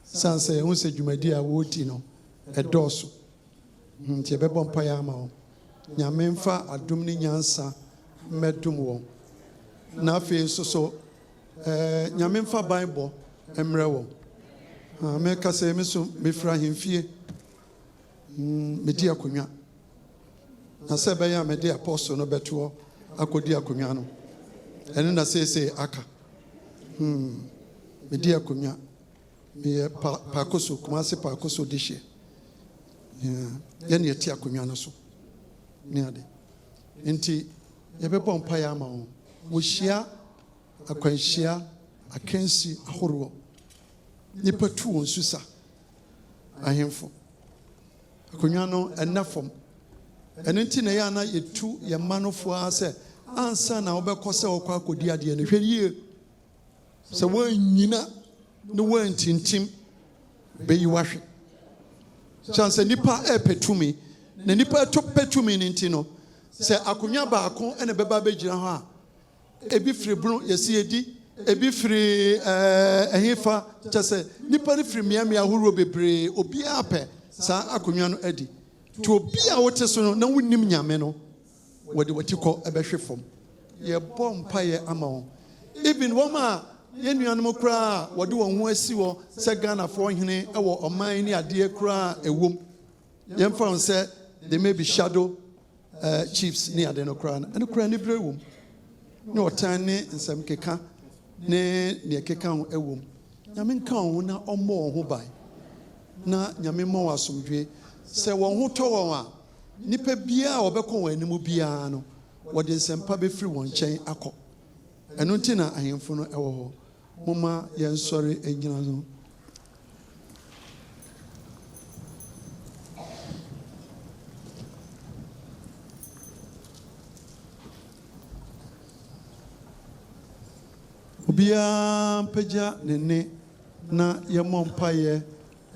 san sɛ ɛho sɛ dwumadi a wɔredi no ɛdɔɔso nti yɛbɛbɔ mpaeɛ ama wɔn Nyame mfa adom ne nyansa mmɛdom wɔn na afei nso so Nyame mfa Bible mmerɛ wɔn mɛka sɛ me so mefiri ahemfie medi akonnwa na sɛ ɛbɛyɛ a mede apostle no bɛtoɔ akɔdi akonnwa no ɛno na seesei aka medi akonnwa meyɛ paakoso Kumase paakoso de hyɛ yɛne yɛte akonnwa no so ne ade nti yɛbɛbɔ mpaeɛ ama wɔn wɔhyia akwanhyia akansi ahoroɔ nipa tu wɔn susa ahemfo akonnwa no ɛnna fam ɛno nti na yɛ ana yɛtu yɛ mma no foa sɛ ansa na wobɛkɔ sɛ wɔkɔ akɔdi adeɛ no hwɛ yie sɛ woanyina ne woantintim bɛyi wahwe kyɛn sɛ nipa ɛpɛ tumi na nipa pɛ tumi no nti no sɛ akonnwa baako ɛna bɛba bɛgyina hɔ a ebi firi bunu yɛsi edi ebi firi ɛhefa kyɛ sɛ nipa no firi mmeammea ahorow bebree obiara pɛ saa akonnwa no adi to obi a wote so no na wonnim Nyame no wɔde wɔti kɔ ɛbɛhwe fam yɛbɔ mpaeɛ ama wɔn even wɔn a yɛn nuanom koraa wɔde wɔn ho asi wɔ sɛ Ghanafoɔ hene ɛwɔ ɔman ne adeɛ koraa ɛwom yɛmfa wɔn sɛ they may be shadow chiefs ne ade no koraa no ɛno koraa ne berɛ wom ne ɔtan ne nsɛm keka ne neɛ keka ho ɛwom Nyame nka wɔn ho na ɔmmɔ wɔn ho ban na Nyame mmɔ wɔn asomdwe sɛ wɔn ho tɔ wɔn a nipa biara a wɔbɛkɔ wɔn anim biara no wɔde nsɛmpa bɛfiri wɔn nkyɛn akɔ ɛno nti na ahemfo no ɛwɔ hɔ moma yɛnsɔre anyina no obiara mpagya ne nne na yɛmmɔ mpaeɛ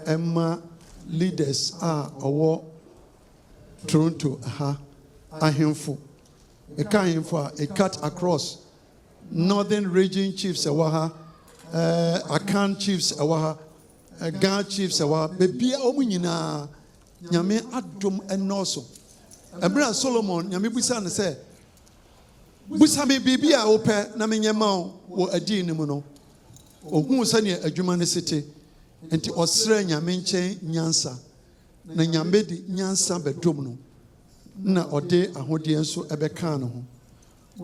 ɛma leaders a ɔwɔ Toronto ha ahemfo ɛka ahemfo a cut across northern region chiefs ɛwɔ ha Akan chiefs ɛwɔ ha Ghana chiefs ɛwɔ ha bebia ɔmo nyinaa Nyame adom ɛnɔɔso ɛberɛ Solomon Nyame busa no sɛ busa me biribi a wopɛ na menyɛ ma wo wɔ adi no mu no ohuu sɛnea adwuma no sete nti ɔsrɛ Nyame nkyɛn nyansa na Nyame de nyansa bɛdom no na ɔde ahodeɛ nso ɛbɛka no ho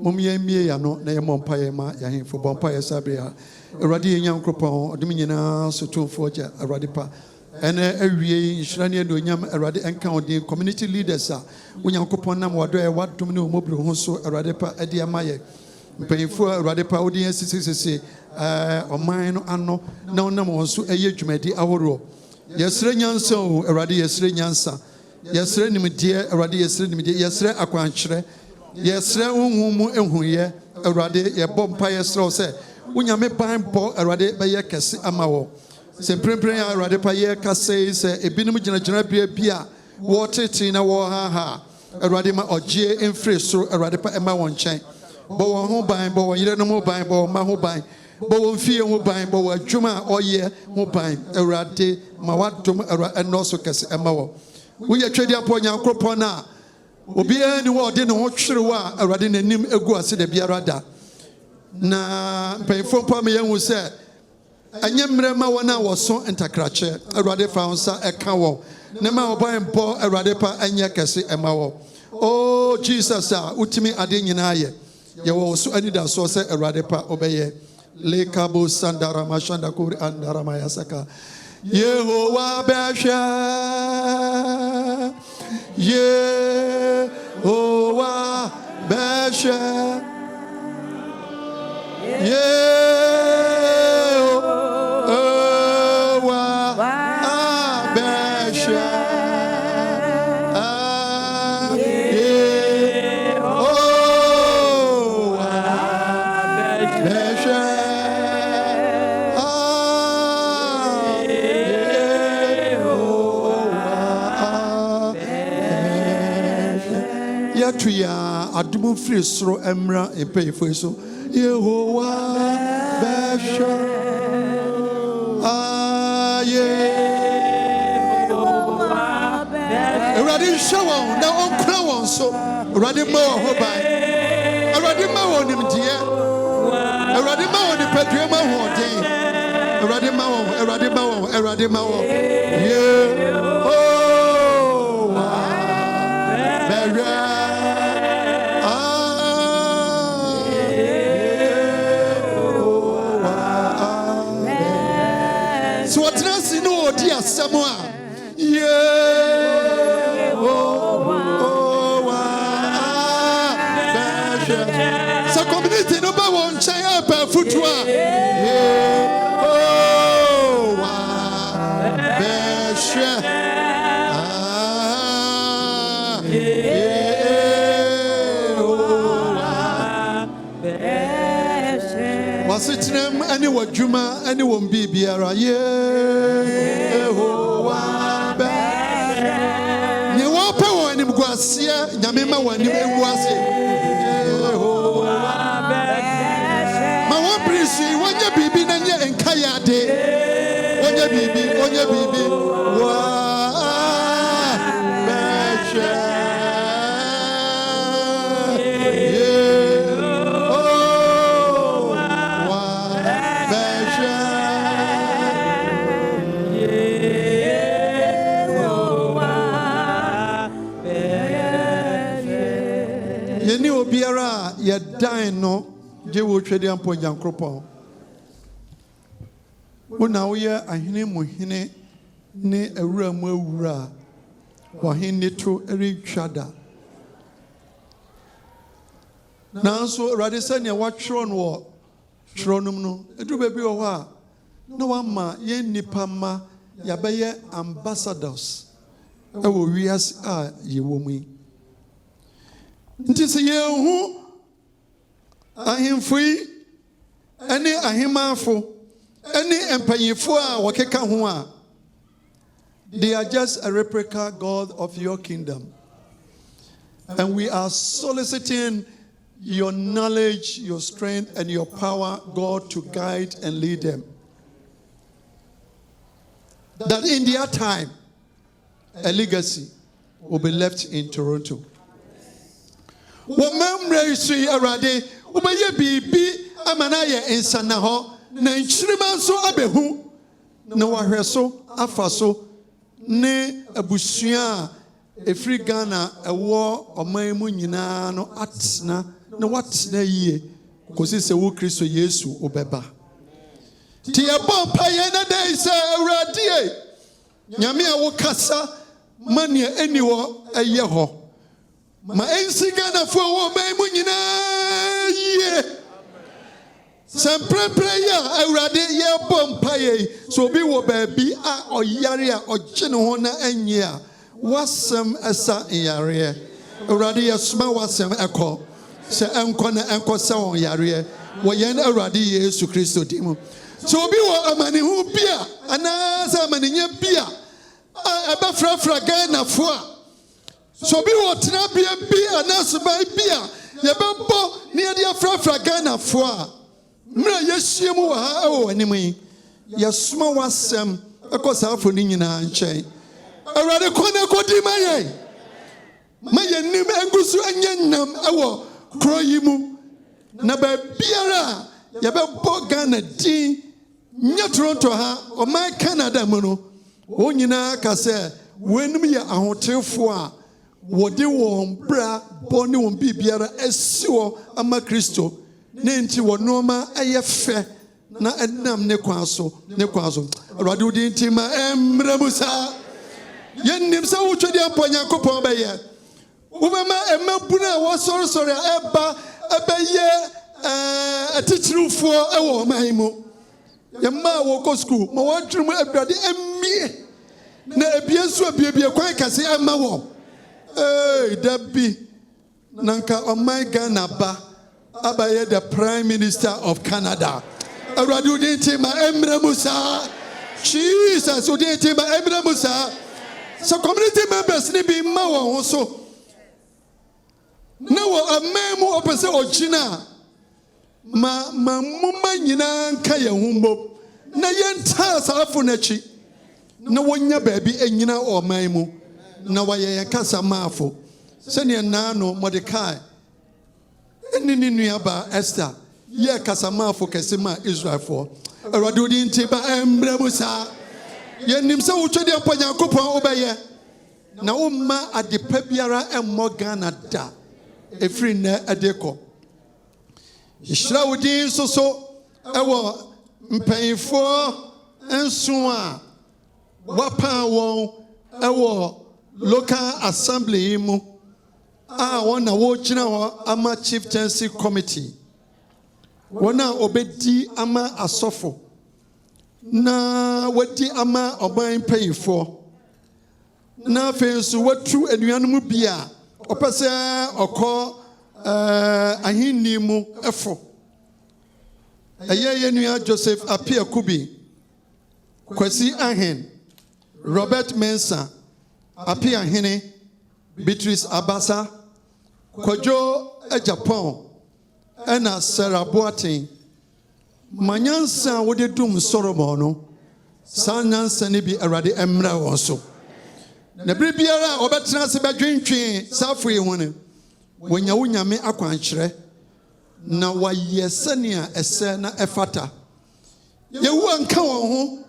mom yɛmmie ya no na yɛmmɔ mpaeɛ ma yɛahemfo bɔ mpaeɛ saa bere a Awurade yɛ Nyankopɔn ɔdom nyinaa so tomfoɔ gya Awurade pa ɛnɛ awie nhyira ne anuonyam Awurade ɛnka wo din community leaders a wo Nyankopɔn nam wadɔ ɛ wadom ne ɔmɔbere ho so Awurade pa ɛde ama yɛ mpanyinfoɔ Awurade pa wode yɛn sisisisi ɔman no ano na wonam wɔn so ɛyɛ dwumadi ahoroɔ yɛsrɛ nyansa o Awurade yɛsrɛ nyansa yɛsrɛ nimdeɛ Awurade yɛsrɛ nimdeɛ yɛsrɛ akwankyerɛ yɛsrɛ honhom mu ehuyɛ Awurade yɛbɔ mpa yɛsrɛ wo sɛ wo Nyame ban bɔ Awurade bɛyɛ kɛse ama wɔ sɛ mprempren a Awurade pa yɛka sɛ sɛ ebinom gyinagyina bia bi a wɔtete na wɔhaha Awurade ma ɔgye mfiri so Awurade pa ɛma wɔn nkyɛn bɔ wɔn ho ban bɔ wɔn yerenom ho ban bɔ wɔn mma ho ban bɔ wɔn fie ho ban bɔ wɔn adwuma a ɔyɛ ho ban Awurade ma wadom Awurade ɛnɔɔso kɛse ɛma wɔ woyɛ twɛdiapɔ Nyankopɔn a obiara ni wɔ ɔde ne ho twere wɔ a Awurade n'anim egu ase da biara da na mpanyinfoɔ mpa ma yɛn ho sɛ ɛnyɛ mmerɛ ma wɔn a wɔso ntakrakyɛ Awurade fa nsa ɛka wɔn ne ma ɔban bɔ Awurade pa ɛnyɛ kɛse ɛma wɔ oh Jesus a utimi ade nyinaa yɛ yɛwɔ so anidasoɔ sɛ Awurade pa ɔbɛyɛ lekabo sandarama shandakuri andarama yasaka Yehowa bɛhwɛ Yehovah Beshe. Adumu free sro emra epe so Yehovah Besha Yehovah Besha Eradi show na on crown so Eradi ma ho bai Eradi ma wonim die Eradi ma woni pedwe ma ho den Eradi ma wo Yehovah Besha. Samoa, so community no ba won chen apa futua wasitnem ani wadwuma ani won bibiara Nyamema wani ewase ma won prisi wonye bibi na nye enkayade wonye bibi wa beshe Biara ya dan no je wo twede ampo nyankropon wona wo ye ahene mo hene ne awura mo awura wo hene to eretwada nanso rade sane watwro no wo twronum no edu ba bi wo ha na wama ye nipa ma ya be ye ambassadors e wo wias a ye wo mu nti se yehu ahemfui ene ahemafo ene empanyefo a wokeka ho a they are just a replica God of your kingdom, and we are soliciting your knowledge, your strength, and your power, God, to guide and lead them, that in their time a legacy will be left in Toronto. Womemre sui arade ubeye bibi amana ye insana ho na nchirima so abehu na wahweso afaso ne abusua efri Ghana ewo oman mu nyina no atna na watna yie kosi se wo Kristo Yesu obeba ti ebon paye na dai se awrade nyame a wo kasa mania eniwo eye ho ma ensi Ghana fo wo man mu nyina ye sempre prayer awrade ye bom paye so obi wo baabi a oyare a ogye ne ho na anye a wasem esa yare awrade ye sma wasem ekọ se enko na enko se won yare wo ye na awrade Yesu Kristo dimu so obi wo amani hu bia ana sa amani nya bia a eba frafra Ghana fo a so be what na be anaso ba bia ye bebo ne ye dia frafra Ghana fo a mra yehie mu wa ha o anim yi ye soma wasem ekosa afo ni nyina nchen awrade kone kodi maye nim engusu anyannam ewo kro yi mu na ba biara ye bebo Ghana din nya Toronto ha o man Canada mu no o nyina ka se wenum ye ahotefo a wode won bra boni won bibiara esiwo ama Kristo ne nti wonoma ayefe na enam ne kwaso awrade odi nti ma emra musa Yenim sa wotwedi ampa Nyankopɔn bɛyɛ. Wobɛma emabuna wo sorry eba ebɛyɛ atichirufoɔ ɛwɔ ɔman mu. Yɛma wo kɔ school, ma wɔdwene mu Awurade emie. Na ebie nso abiebie kwan kase ama wo. Dabi nanka ɔman Ghana ba abaye the Prime Minister of Canada. Awurade udinti ma emre musa. Jesus udinti ma emre musa. So community members ni bi ma wo so. Na wo amemu opese ogina. Ma mumma nyina nka ye humbo. Na yenta asafo nachi. Na wonya baabi enyina ɔman mu. Na waye kasa maafo. Sene na no Mordecai. Eni ni nuaba Esther. Ye kasa maafo kese ma Israel for. Awurade udinti ba emre musa. Yenim se wotwedi ampa Nyankopɔn obɛyɛ. Na umma adepa biara emmɔ Ghana da. Efiri na adekɔ. Yishra udin so ɛwɔ mpanyinfoɔ nso a wapa wɔn ɛwɔ local assembly mu a wɔn na wɔgyina hɔ ama chieftaincy committee. Wɔn a obedi ama asɔfo na wadi ama ɔban mpanyinfoɔ. Na afei nso watu anuanom bi a ɔpɛ sɛ ɔkɔ ahenni mu ɛfo. Ɛyɛ yɛ nua Joseph Apia Kubi, Kwesi Ahen, Robert Mensah, Apia Hene, Beatrice Abasa, Kwadwo Japan, ɛna Sarah Boateng. Manyansa wode dum Solomon no. Saa nyansa ne bi Awurade emra wɔ so. Na bere biara obɛtena se bɛdwentwe safo yi ho ne. Wonya wonyame akwankyerɛ na wayɛ sɛnea ɛsɛ na ɛfata. Yewu anka wɔn ho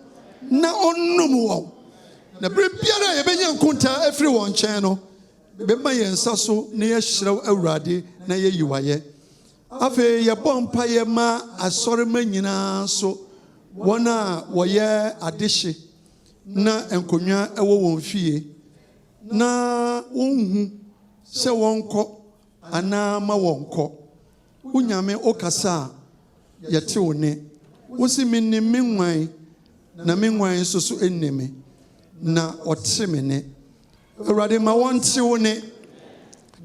na ɔnnom wɔn. Na bere biara yɛbɛnya nkonta afiri wɔn nkyɛn no. Bɛma yɛn nsa so na yɛhyerɛw Awurade na yɛyi wayɛ. Afei yɛbɔ mpaeɛ ma asɔrema nyinaa so wɔn a wɔyɛ adehye na nkonnwa ɛwɔ wɔn fie na wɔnhu sɛ wɔnkɔ anaa ma wɔnkɔ. Unyame okasa yɛte wo ne. Wosi minni me nwan na me nwan nso so enneme na ɔte me ne. Awurade ma wɔnte wo ne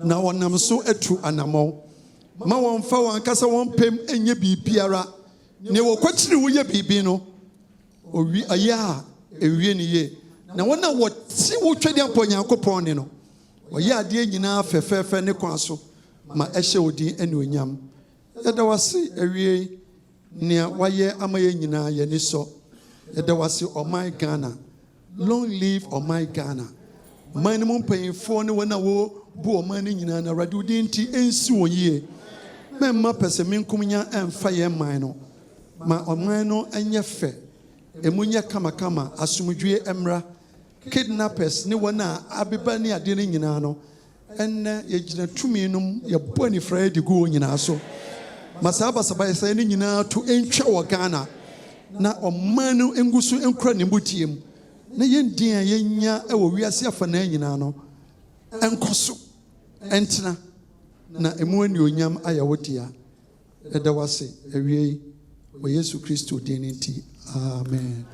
na wɔnam so atu anamɔ. Ma wɔmfa wɔn kasa wɔn pem enye biribiara. Ne wɔkɔkyere wo yɛ biribi no. Owi aya ewie ne ye. Na wɔn a wɔte wo twɛde apɔ Nyankopɔn ne no. Wɔyɛ adeɛ nyinaa fɛfɛɛfɛ ne kwan so. Ma ɛhyɛ odin ɛne onyam. Yɛda wase awie nea wayɛ ama yɛ nyinaa yɛ ni so. Yɛda wase ɔman Ghana. Long live ɔman Ghana. Man no mpanyinfoɔ ne wɔn a wo bu ɔman no nyinaa na Awurade odin nti ensi wɔn yie. Mɛmma pɛsɛ menkomnya ɛmfa yɛ man no. Ma ɔman no ɛnyɛ fɛ. Emu nyɛ kamakama asomdwie emra. Kidnappers ne wɔn a abeba ne ade ne nyinaa no. Enne yegyina tumi num yɛbɔ ni fra de gu nyinaa so. Masaba saba yɛsɛ ne nyinaa to entwa wɔ Ghana. Na ɔman no enguso enkura ne mbutiem. Na yɛndin a yɛnya ɛwɔ wiase afa na nyinaa no. Enkoso entena na emu ani onyam ayɛwo dia. Ɛda wase awie wɔ Yesu Kristo din nti. Amen.